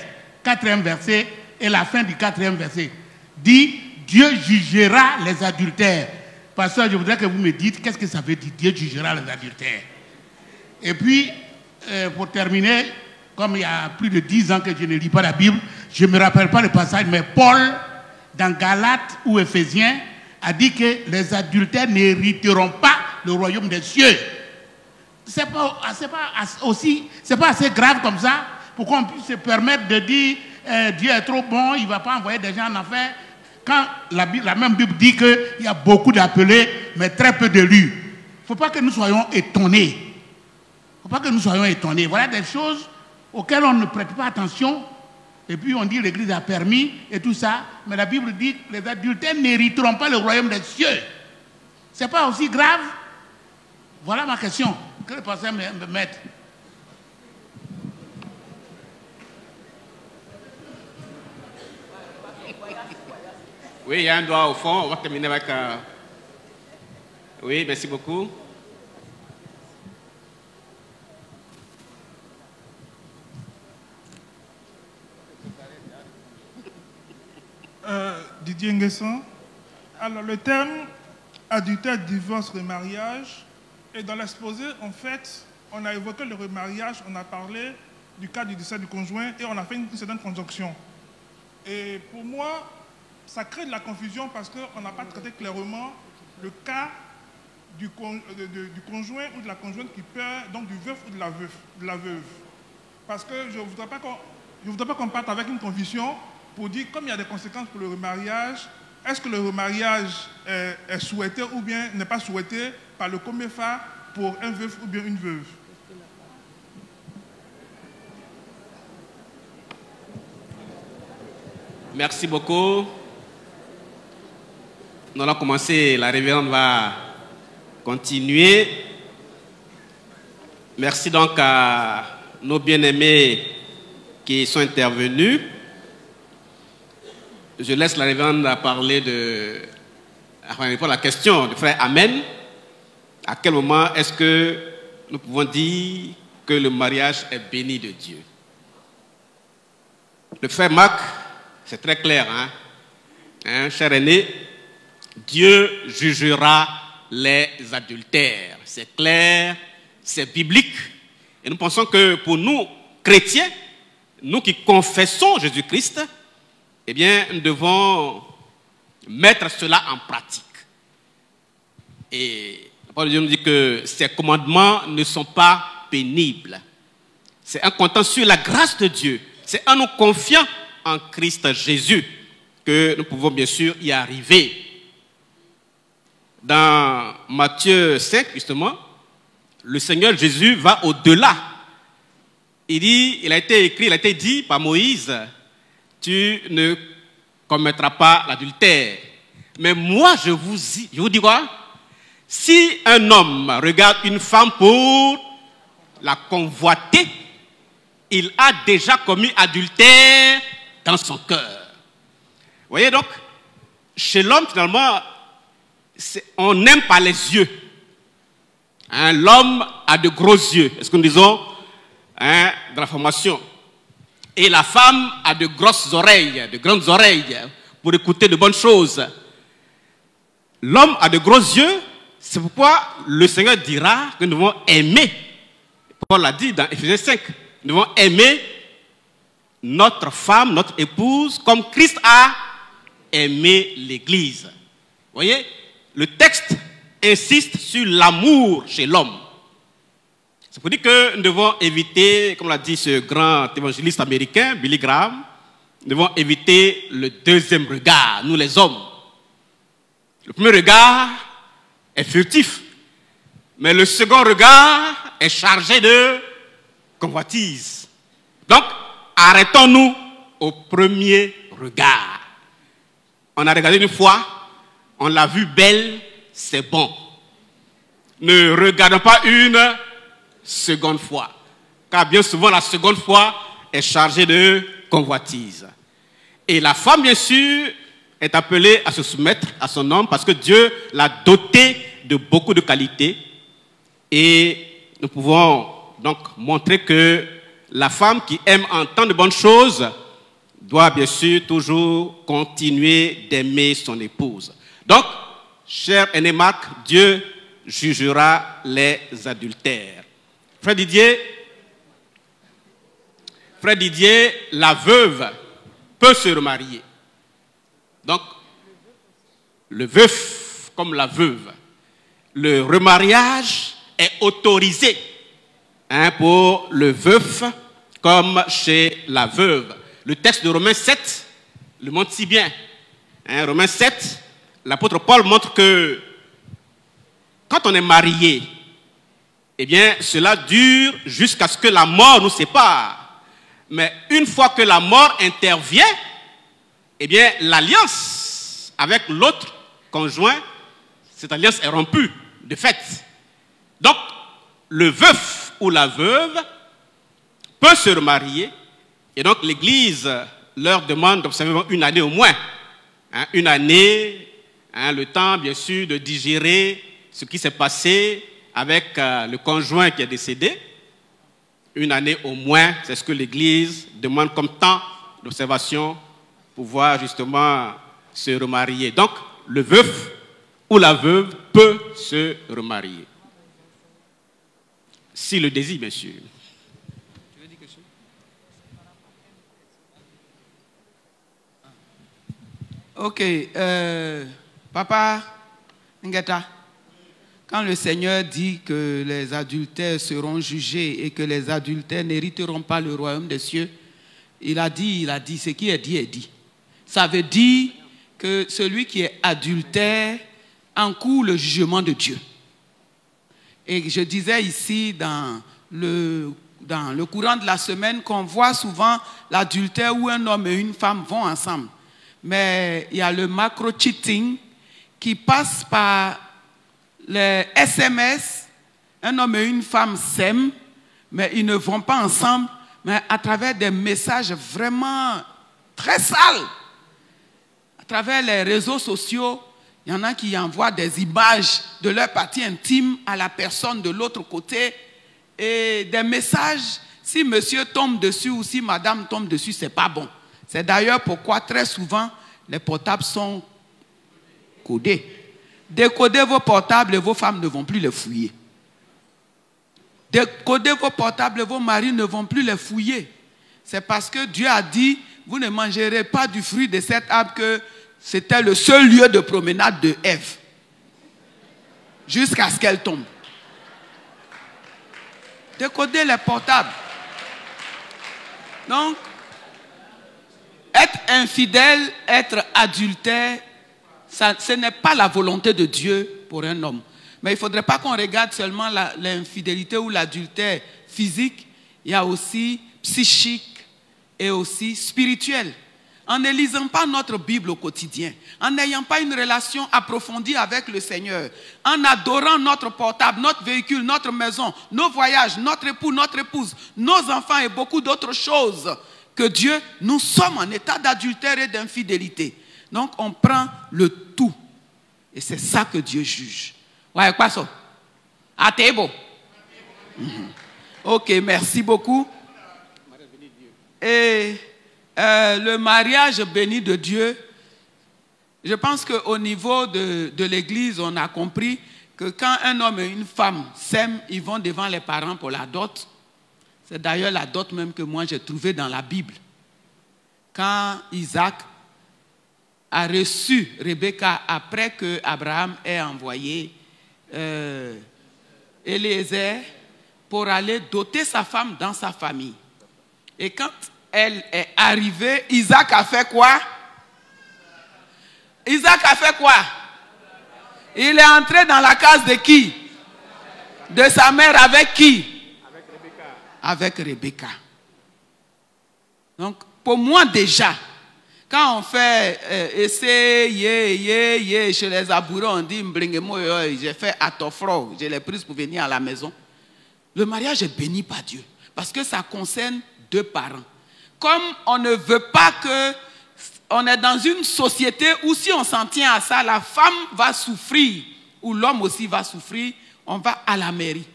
4e verset, et la fin du 4e verset, dit « Dieu jugera les adultères ». Pasteur, je voudrais que vous me dites qu'est-ce que ça veut dire « Dieu jugera les adultères ». Et puis, pour terminer, comme il y a plus de 10 ans que je ne lis pas la Bible, je ne me rappelle pas le passage, mais Paul, dans Galates ou Éphésiens, a dit que les adultères n'hériteront pas le royaume des cieux. C'est pas assez grave comme ça pour qu'on puisse se permettre de dire Dieu est trop bon, il ne va pas envoyer des gens en enfer. Quand la même Bible dit qu'il y a beaucoup d'appelés, mais très peu d'élus. Il ne faut pas que nous soyons étonnés. Il ne faut pas que nous soyons étonnés. Voilà des choses auxquelles on ne prête pas attention. Et puis on dit l'église a permis et tout ça. Mais la Bible dit que les adultères n'hériteront pas le royaume des cieux. Ce n'est pas aussi grave. Voilà ma question. Que le pasteur me mette. Oui, il y a un doigt au fond. On va terminer avec... Oui, merci beaucoup. Didier Nguesson. Alors, le terme adultère, divorce, remariage, et dans l'exposé, en fait, on a évoqué le remariage, on a parlé du cas du décès du conjoint et on a fait une certaine conjonction. Et pour moi, ça crée de la confusion parce qu'on n'a pas traité clairement le cas du conjoint ou de la conjointe qui perd, donc du veuf ou de la veuve. Parce que je ne voudrais pas qu'on parte avec une confusion pour dire, comme il y a des conséquences pour le remariage, est-ce que le remariage est souhaité ou bien n'est pas souhaité par le COMEFA pour un veuf ou bien une veuve? Merci beaucoup. Nous allons commencer, la révérende va continuer. Merci donc à nos bien-aimés qui sont intervenus. Je laisse la révérende parler répondre à la question du frère Amen. À quel moment est-ce que nous pouvons dire que le mariage est béni de Dieu? Le frère Marc, c'est très clair, hein, cher aîné, Dieu jugera les adultères. C'est clair, c'est biblique. Et nous pensons que pour nous, chrétiens, nous qui confessons Jésus-Christ, eh bien, nous devons mettre cela en pratique. Et la parole de Dieu nous dit que ces commandements ne sont pas pénibles. C'est en comptant sur la grâce de Dieu, c'est en nous confiant en Christ Jésus que nous pouvons bien sûr y arriver. Dans Matthieu 5, justement, le Seigneur Jésus va au-delà. Il dit, il a été écrit, il a été dit par Moïse, tu ne commettras pas l'adultère. Mais moi, je vous dis quoi? Si un homme regarde une femme pour la convoiter, il a déjà commis adultère dans son cœur. Vous voyez donc, chez l'homme, finalement, on n'aime pas les yeux. Hein, l'homme a de gros yeux, est-ce que nous disons dans la formation. Et la femme a de grosses oreilles, de grandes oreilles, pour écouter de bonnes choses. L'homme a de gros yeux, c'est pourquoi le Seigneur dira que nous devons aimer. Paul l'a dit dans Éphésiens 5, nous devons aimer notre femme, notre épouse, comme Christ a aimé l'Église. Vous voyez, le texte insiste sur l'amour chez l'homme. C'est pour dire que nous devons éviter, comme l'a dit ce grand évangéliste américain, Billy Graham, nous devons éviter le deuxième regard, nous les hommes. Le premier regard est furtif, mais le second regard est chargé de convoitise. Donc, arrêtons-nous au premier regard. On a regardé une fois, on l'a vue belle, c'est bon. Ne regardons pas une seconde fois, car bien souvent la seconde fois est chargée de convoitise. Et la femme, bien sûr, est appelée à se soumettre à son homme parce que Dieu l'a dotée de beaucoup de qualités. Et nous pouvons donc montrer que la femme qui aime entendre de bonnes choses doit bien sûr toujours continuer d'aimer son épouse. Donc, cher aîné Marc, Dieu jugera les adultères. Frère Didier, la veuve peut se remarier. Donc, le veuf comme la veuve, le remariage est autorisé pour le veuf comme chez la veuve. Le texte de Romains 7 le montre si bien. Romains 7, l'apôtre Paul montre que quand on est marié, eh bien, cela dure jusqu'à ce que la mort nous sépare. Mais une fois que la mort intervient, eh bien, l'alliance avec l'autre conjoint, cette alliance est rompue, de fait. Donc, le veuf ou la veuve peut se remarier, et donc l'Église leur demande d'observer une année au moins. Une année, le temps, bien sûr, de digérer ce qui s'est passé avec le conjoint qui est décédé. Une année au moins, c'est ce que l'Église demande comme temps d'observation pour pouvoir justement se remarier. Donc, le veuf ou la veuve peut se remarier. Si le désir, bien sûr. Tu veux dire quelque chose? Ok, Papa Ngeta, quand le Seigneur dit que les adultères seront jugés et que les adultères n'hériteront pas le royaume des cieux, il a dit, ce qui est dit est dit. Ça veut dire que celui qui est adultère encourt le jugement de Dieu. Et je disais ici dans le courant de la semaine qu'on voit souvent l'adultère où un homme et une femme vont ensemble. Mais il y a le macro-cheating qui passe par les SMS. Un homme et une femme s'aiment, mais ils ne vont pas ensemble, mais à travers des messages vraiment très sales. À travers les réseaux sociaux, il y en a qui envoient des images de leur partie intime à la personne de l'autre côté et des messages. Si monsieur tombe dessus ou si madame tombe dessus, ce n'est pas bon. C'est d'ailleurs pourquoi très souvent les portables sont codés. Décodez vos portables et vos femmes ne vont plus les fouiller. Décodez vos portables et vos maris ne vont plus les fouiller. C'est parce que Dieu a dit, vous ne mangerez pas du fruit de cet arbre, que c'était le seul lieu de promenade de Ève. Jusqu'à ce qu'elle tombe. Décodez les portables. Donc, être infidèle, être adultère, ce n'est pas la volonté de Dieu pour un homme. Mais il ne faudrait pas qu'on regarde seulement l'infidélité ou l'adultère physique. Il y a aussi psychique et aussi spirituel. En ne lisant pas notre Bible au quotidien, en n'ayant pas une relation approfondie avec le Seigneur, en adorant notre portable, notre véhicule, notre maison, nos voyages, notre époux, notre épouse, nos enfants et beaucoup d'autres choses que Dieu, nous sommes en état d'adultère et d'infidélité. Donc on prend le tout. Et c'est ça que Dieu juge. Ouais, quoi ça? Ah, t'es beau. Ok, merci beaucoup. Et le mariage béni de Dieu, je pense qu'au niveau de l'Église, on a compris que quand un homme et une femme s'aiment, ils vont devant les parents pour la dot. C'est d'ailleurs la dot même que moi j'ai trouvée dans la Bible. Quand Isaac a reçu Rebecca après que Abraham ait envoyé Eliezer pour aller doter sa femme dans sa famille. Et quand elle est arrivée, Isaac a fait quoi? Isaac a fait quoi? Il est entré dans la case de qui? De sa mère avec qui? Avec Rebecca. Avec Rebecca. Donc, pour moi déjà, quand on fait essayer, chez les Abourons, on dit j'ai fait atofro, je l'ai prise pour venir à la maison. Le mariage est béni par Dieu parce que ça concerne deux parents. Comme on ne veut pas que on est dans une société où si on s'en tient à ça, la femme va souffrir ou l'homme aussi va souffrir, on va à la mairie.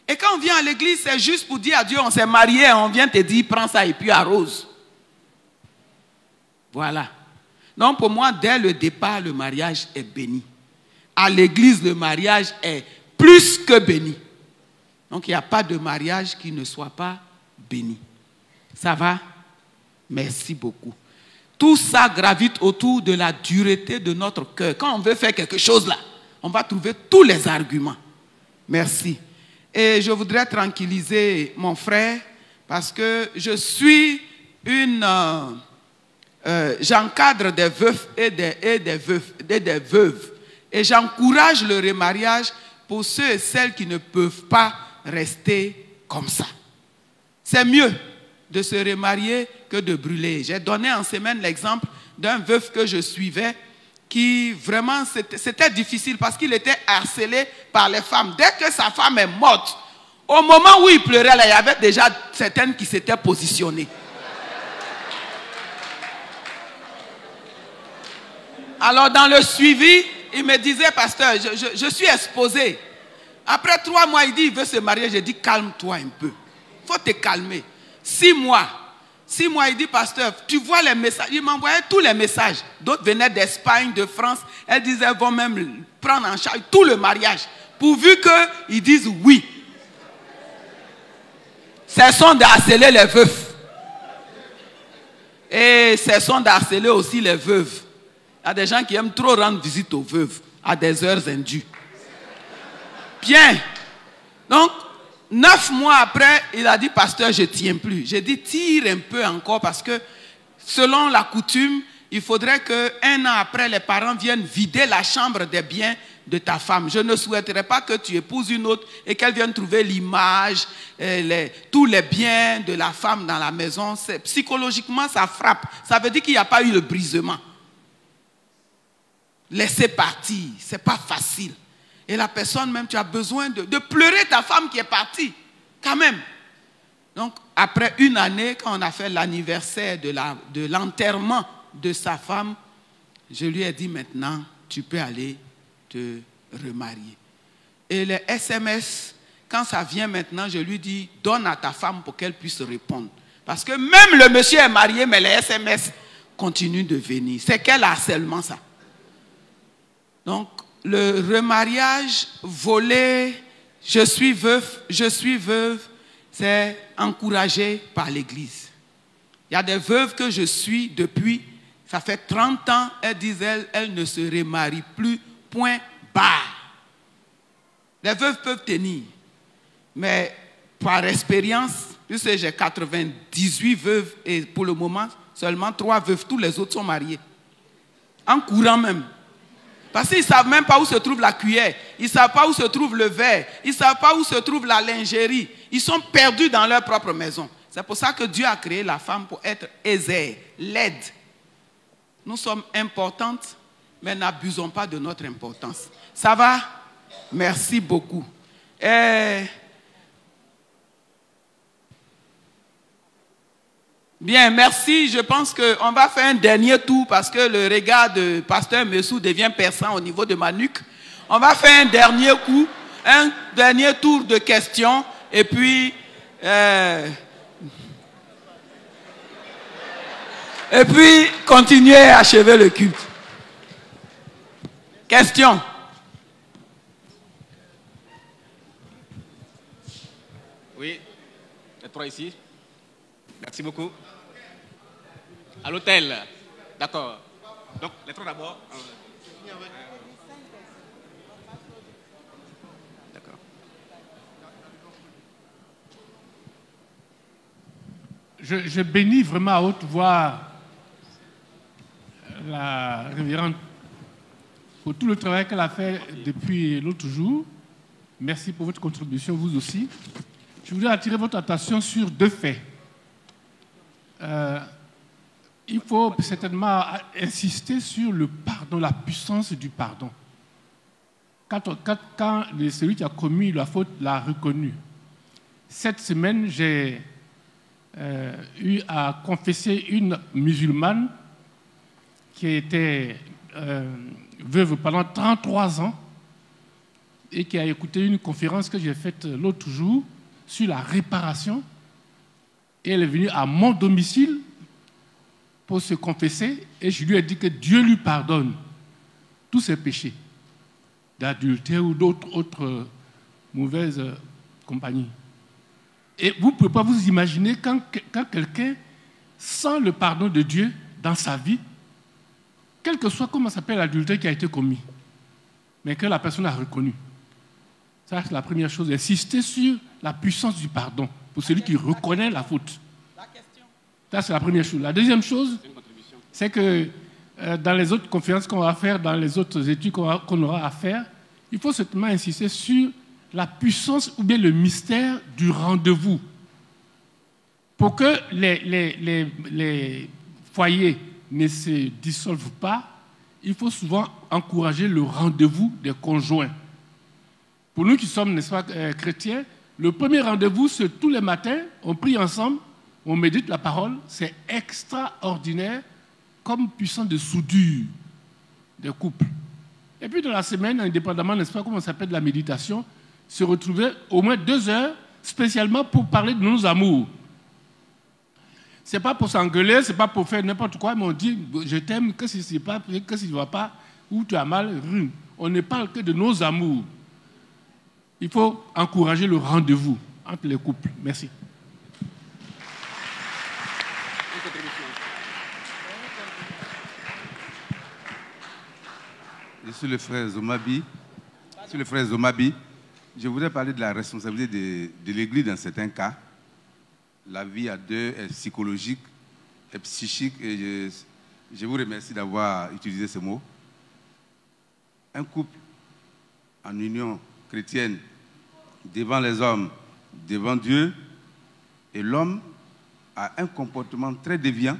Et quand on vient à l'église, c'est juste pour dire à Dieu, on s'est marié, on vient te dire, prends ça et puis arrose. Voilà. Donc pour moi, dès le départ, le mariage est béni. À l'église, le mariage est plus que béni. Donc il n'y a pas de mariage qui ne soit pas béni. Ça va? Merci beaucoup. Tout ça gravite autour de la dureté de notre cœur. Quand on veut faire quelque chose là, on va trouver tous les arguments. Merci. Et je voudrais tranquilliser mon frère parce que je suis j'encadre des veufs et des veuves. Et j'encourage le remariage pour ceux et celles qui ne peuvent pas rester comme ça. C'est mieux de se remarier que de brûler. J'ai donné en semaine l'exemple d'un veuf que je suivais qui vraiment, c'était difficile parce qu'il était harcelé par les femmes. Dès que sa femme est morte, au moment où il pleurait, là, il y avait déjà certaines qui s'étaient positionnées. Alors dans le suivi, il me disait, pasteur, je suis exposé. Après 3 mois, il dit, il veut se marier. J'ai dit, calme-toi un peu. Il faut te calmer. 6 mois, il dit, pasteur, tu vois les messages. Il m'envoyait tous les messages. D'autres venaient d'Espagne, de France. Elles disaient, elles vont même prendre en charge tout le mariage. Pourvu qu'ils disent oui. Cessons de harceler les veufs. Et cessons de harceler aussi les veuves. Il y a des gens qui aiment trop rendre visite aux veuves à des heures indues. Bien. Donc, 9 mois après, il a dit, pasteur, je ne tiens plus. J'ai dit, tire un peu encore parce que selon la coutume, il faudrait qu'un an après, les parents viennent vider la chambre des biens de ta femme. Je ne souhaiterais pas que tu épouses une autre et qu'elle vienne trouver l'image, tous les biens de la femme dans la maison. Psychologiquement, ça frappe. Ça veut dire qu'il n'y a pas eu le brisement. Laisser partir, ce n'est pas facile. Et la personne même, tu as besoin de pleurer ta femme qui est partie, quand même. Donc, après 1 année, quand on a fait l'anniversaire de l'enterrement de sa femme, je lui ai dit maintenant, tu peux aller te remarier. Et les SMS, quand ça vient maintenant, je lui dis, donne à ta femme pour qu'elle puisse répondre. Parce que même le monsieur est marié, mais les SMS continuent de venir. C'est quel harcèlement ça? Donc, le remariage volé, je suis veuve, c'est encouragé par l'Église. Il y a des veuves que je suis depuis, ça fait 30 ans, elles disent elles ne se remarient plus, point barre. Les veuves peuvent tenir, mais par expérience, puisque j'ai 98 veuves et pour le moment, seulement 3 veuves, tous les autres sont mariés. En courant même. Parce qu'ils ne savent même pas où se trouve la cuillère, ils ne savent pas où se trouve le verre, ils ne savent pas où se trouve la lingerie. Ils sont perdus dans leur propre maison. C'est pour ça que Dieu a créé la femme pour être aisée, l'aide. Nous sommes importantes, mais n'abusons pas de notre importance. Ça va? Merci beaucoup. Bien, merci. Je pense qu'on va faire un dernier tour parce que le regard de pasteur Messou devient perçant au niveau de ma nuque. On va faire un dernier coup, un dernier tour de questions et puis continuer à achever le culte. Question. Oui, les 3 ici. Merci beaucoup. À l'hôtel. D'accord. Donc, les 3 d'abord. D'accord. Je bénis vraiment à haute voix la révérende pour tout le travail qu'elle a fait depuis l'autre jour. Merci pour votre contribution, vous aussi. Je voudrais attirer votre attention sur 2 faits. Il faut certainement insister sur le pardon, la puissance du pardon. Quand celui qui a commis la faute l'a reconnu. Cette semaine, j'ai eu à confesser une musulmane qui était veuve pendant 33 ans et qui a écouté une conférence que j'ai faite l'autre jour sur la réparation. Et elle est venue à mon domicile pour se confesser et je lui ai dit que Dieu lui pardonne tous ses péchés d'adultère ou d'autres mauvaises compagnies. Et vous ne pouvez pas vous imaginer quand quelqu'un sent le pardon de Dieu dans sa vie, quel que soit comment s'appelle l'adultère qui a été commis, mais que la personne a reconnu. Ça, c'est la première chose. Insister sur la puissance du pardon pour celui qui reconnaît la faute. Ça, c'est la première chose. La deuxième chose, c'est que dans les autres conférences qu'on va faire, dans les autres études qu'on aura à faire, il faut certainement insister sur la puissance ou bien le mystère du rendez-vous. Pour que les foyers ne se dissolvent pas, il faut souvent encourager le rendez-vous des conjoints. Pour nous qui sommes, n'est-ce pas, chrétiens, le premier rendez-vous, c'est tous les matins, on prie ensemble, on médite la parole, c'est extraordinaire comme puissance de soudure des couples. Et puis dans la semaine, indépendamment, n'est-ce pas, comment ça s'appelle, de la méditation, se retrouver au moins 2 heures spécialement pour parler de nos amours. Ce n'est pas pour s'engueuler, ce n'est pas pour faire n'importe quoi, mais on dit je t'aime, qu'est-ce qui ne va pas, ou tu as mal, on ne parle que de nos amours. Il faut encourager le rendez-vous entre les couples. Merci. Je suis le frère Zomabi. Je voudrais parler de la responsabilité de l'Église dans certains cas. La vie à 2 est psychologique, est psychique, et je vous remercie d'avoir utilisé ce mot. Un couple en union chrétienne devant les hommes, devant Dieu, et l'homme a un comportement très déviant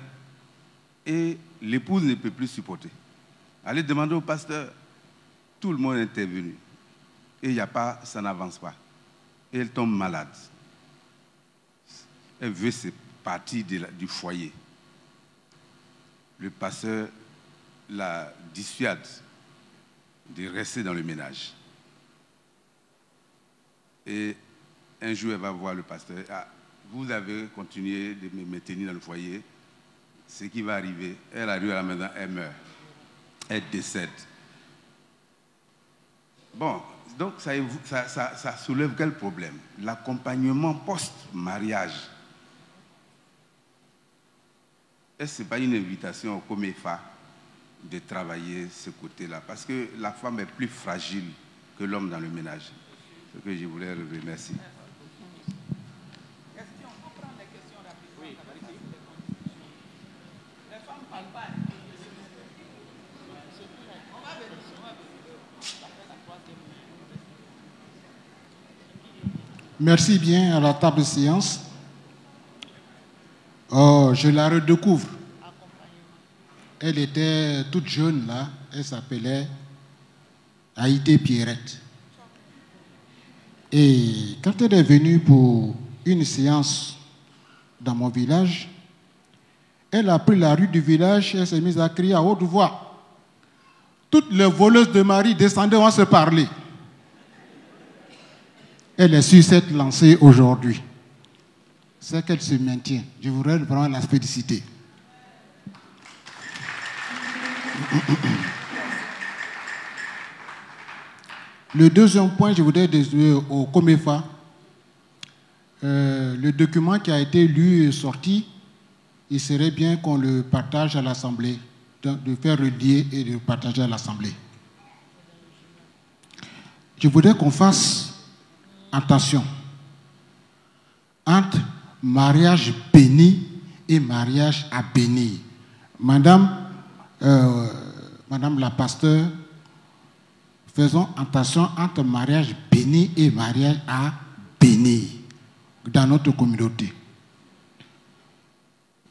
et l'épouse ne peut plus supporter. Allez demander au pasteur, tout le monde est intervenu. Et il n'y a pas, ça n'avance pas. Et elle tombe malade. Elle veut se partir du foyer. Le pasteur la dissuade de rester dans le ménage. Et un jour, elle va voir le pasteur. Ah, vous avez continué de me maintenir dans le foyer. Ce qui va arriver, elle arrive à la maison, elle meurt. Elle décède. Bon, donc ça soulève quel problème? L'accompagnement post-mariage. Est-ce que ce n'est pas une invitation au COMEFA de travailler ce côté-là? Parce que la femme est plus fragile que l'homme dans le ménage. C'est ce que je voulais remercier. Merci bien à la table séance. Oh, je la redécouvre. Elle était toute jeune là. Elle s'appelait Haïté Pierrette. Et quand elle est venue pour une séance dans mon village, elle a pris la rue du village et elle s'est mise à crier à haute voix. Toutes les voleuses de mari descendaient, on se parlait. Elle est sur cette lancée aujourd'hui. C'est qu'elle se maintient. Je voudrais vraiment la féliciter. Le deuxième point, je voudrais dédier au COMEFA. Le document qui a été lu et sorti, il serait bien qu'on le partage à l'Assemblée, de faire le lier et de le partager à l'Assemblée. Je voudrais qu'on fasse attention entre mariage béni et mariage à bénir. Madame la pasteur, faisons attention entre mariage béni et mariage à bénir dans notre communauté.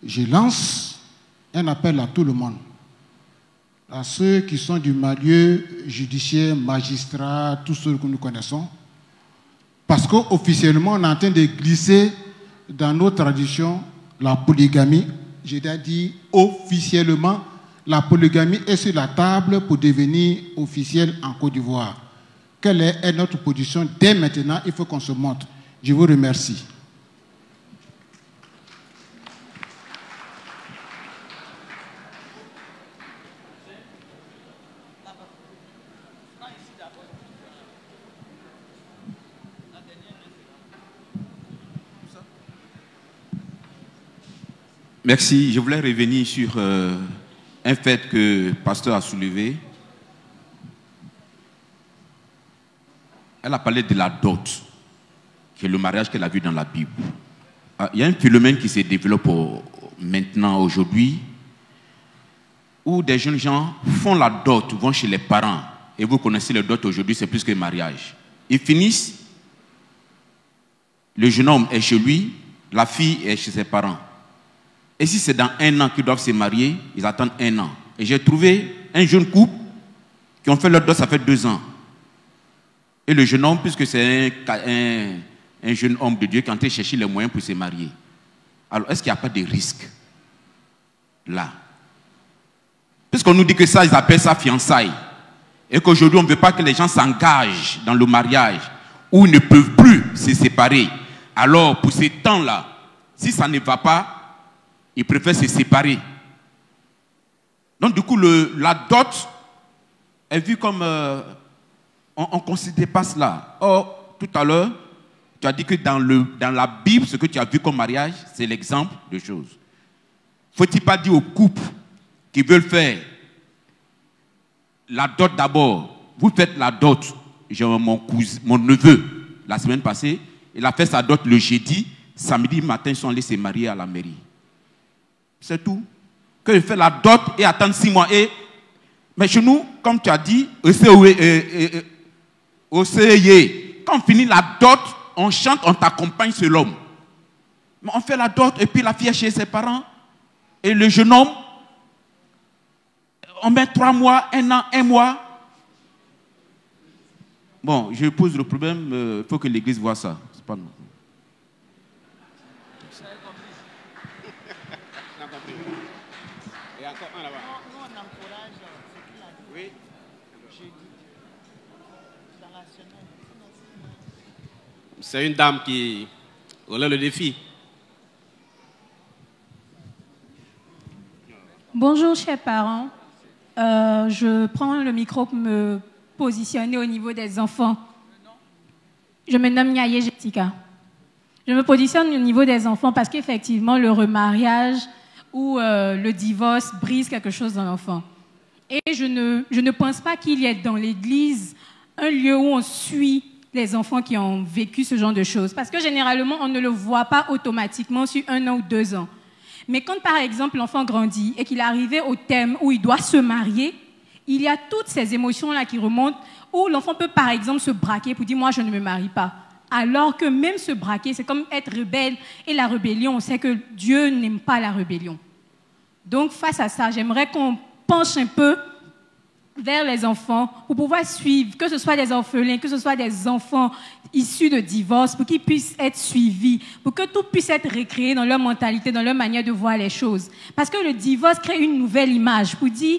Je lance un appel à tout le monde, à ceux qui sont du milieu judiciaire, magistrats, tous ceux que nous connaissons, parce qu'officiellement, on est en train de glisser dans nos traditions la polygamie. Je dois dire officiellement, la polygamie est sur la table pour devenir officielle en Côte d'Ivoire. Quelle est notre position dès maintenant? Il faut qu'on se montre. Je vous remercie. Merci. Je voulais revenir sur un fait que le pasteur a soulevé. Elle a parlé de la dot, qui est le mariage qu'elle a vu dans la Bible. Il y a un phénomène qui se développe maintenant, aujourd'hui, où des jeunes gens font la dot, vont chez les parents. Et vous connaissez le dot aujourd'hui, c'est plus que mariage. Ils finissent, le jeune homme est chez lui, la fille est chez ses parents. Et si c'est dans 1 an qu'ils doivent se marier, ils attendent 1 an. Et j'ai trouvé un jeune couple qui ont fait leur dot, ça fait 2 ans. Et le jeune homme, puisque c'est un jeune homme de Dieu qui est en train de chercher les moyens pour se marier. Alors, est-ce qu'il n'y a pas de risque là? Puisqu'on nous dit que ça, ils appellent ça fiançailles. Et qu'aujourd'hui, on ne veut pas que les gens s'engagent dans le mariage, où ils ne peuvent plus se séparer. Alors, pour ces temps-là, si ça ne va pas, ils préfèrent se séparer. Donc, du coup, la dot est vue comme... on ne considère pas cela. Or, tout à l'heure, tu as dit que dans la Bible, ce que tu as vu comme mariage, c'est l'exemple de choses. Faut-il pas dire aux couples qui veulent faire la dot d'abord? Vous faites la dot. J'ai mon neveu, la semaine passée, il a fait sa dot le jeudi. Samedi matin, ils sont allés se marier à la mairie. C'est tout. Que je fais la dot et attendre 6 mois. Mais chez nous, comme tu as dit, quand on finit la dot, on chante, on t'accompagne sur l'homme. Mais on fait la dot et puis la fille est chez ses parents. Et le jeune homme, on met 3 mois, 1 an, 1 mois. Bon, je pose le problème, il faut que l'église voit ça. C'est pas nous. C'est une dame qui relève le défi. Bonjour, chers parents. Je prends le micro pour me positionner au niveau des enfants. Je me nomme Nyaye Jessica. Je me positionne au niveau des enfants parce qu'effectivement, le remariage ou le divorce brise quelque chose dans l'enfant. Et je ne pense pas qu'il y ait dans l'Église un lieu où on suit les enfants qui ont vécu ce genre de choses. Parce que généralement, on ne le voit pas automatiquement sur 1 an ou 2 ans. Mais quand, par exemple, l'enfant grandit et qu'il est arrivé au thème où il doit se marier, il y a toutes ces émotions-là qui remontent, où l'enfant peut, par exemple, se braquer pour dire « moi, je ne me marie pas ». Alors que même se braquer, c'est comme être rebelle. Et la rébellion, on sait que Dieu n'aime pas la rébellion. Donc, face à ça, j'aimerais qu'on penche un peu vers les enfants pour pouvoir suivre, que ce soit des orphelins, que ce soit des enfants issus de divorce, pour qu'ils puissent être suivis, pour que tout puisse être recréé dans leur mentalité, dans leur manière de voir les choses. Parce que le divorce crée une nouvelle image pour dire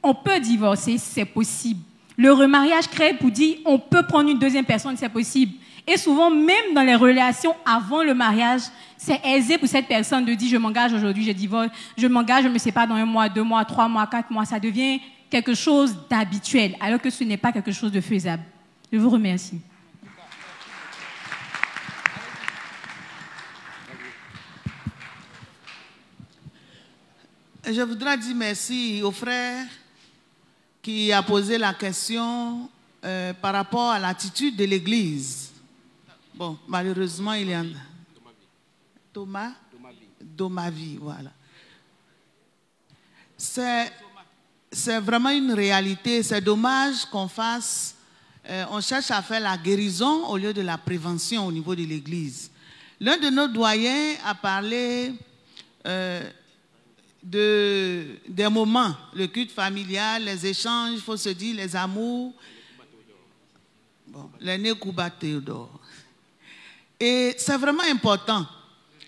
on peut divorcer, c'est possible. Le remariage crée pour dire on peut prendre une deuxième personne, c'est possible. Et souvent, même dans les relations avant le mariage, c'est aisé pour cette personne de dire je m'engage aujourd'hui, je divorce, je m'engage, je me sépare dans 1 mois, 2 mois, 3 mois, 4 mois. Ça devient quelque chose d'habituel, alors que ce n'est pas quelque chose de faisable. Je vous remercie. Je voudrais dire merci au frère qui a posé la question par rapport à l'attitude de l'Église. Bon, malheureusement, il y en a. Thomas Domavi, voilà. C'est vraiment une réalité. C'est dommage qu'on fasse, on cherche à faire la guérison au lieu de la prévention au niveau de l'Église. L'un de nos doyens a parlé des moments, le culte familial, les échanges, il faut se dire, les amours. Bon, l'aîné Kouba Théodore. Et c'est vraiment important.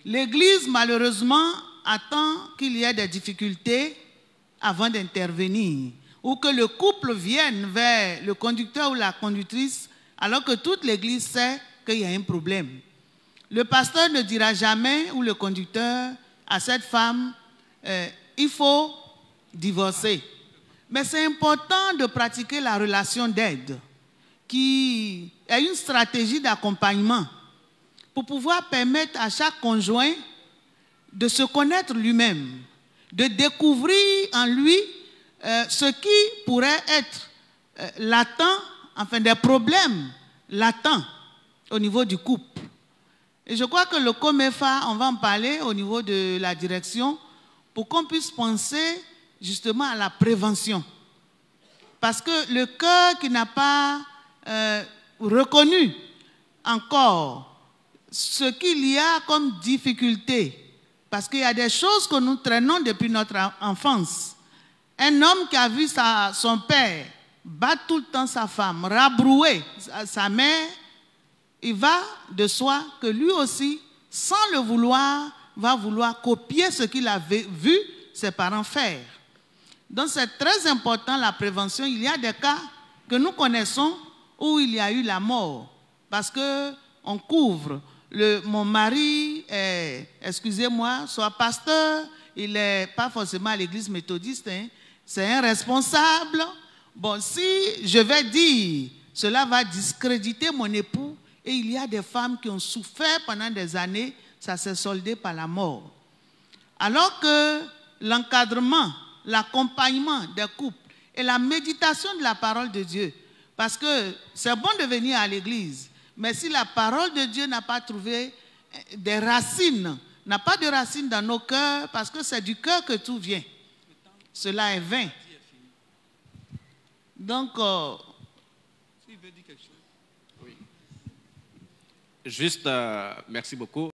L'Église, malheureusement, attend qu'il y ait des difficultés avant d'intervenir, ou que le couple vienne vers le conducteur ou la conductrice, alors que toute l'Église sait qu'il y a un problème. Le pasteur ne dira jamais, ou le conducteur, à cette femme, il faut divorcer. Mais c'est important de pratiquer la relation d'aide, qui est une stratégie d'accompagnement pour pouvoir permettre à chaque conjoint de se connaître lui-même, de découvrir en lui ce qui pourrait être latent, enfin des problèmes latents au niveau du couple. Et je crois que le COMEFA, on va en parler au niveau de la direction pour qu'on puisse penser justement à la prévention. Parce que le cœur qui n'a pas reconnu encore ce qu'il y a comme difficulté, parce qu'il y a des choses que nous traînons depuis notre enfance. Un homme qui a vu son père battre tout le temps sa femme, rabrouer sa mère, il va de soi que lui aussi, sans le vouloir, va vouloir copier ce qu'il avait vu ses parents faire. Donc c'est très important la prévention. Il y a des cas que nous connaissons où il y a eu la mort, parce qu'on couvre. Mon mari est, excusez-moi, soit pasteur, il n'est pas forcément à l'église méthodiste, hein, c'est un responsable. Bon, si je vais dire, cela va discréditer mon époux, et il y a des femmes qui ont souffert pendant des années, ça s'est soldé par la mort. Alors que l'encadrement, l'accompagnement des couples et la méditation de la parole de Dieu, parce que c'est bon de venir à l'église, mais si la parole de Dieu n'a pas trouvé des racines, n'a pas de racines dans nos cœurs, parce que c'est du cœur que tout vient, cela est vain. Donc, Juste, merci beaucoup.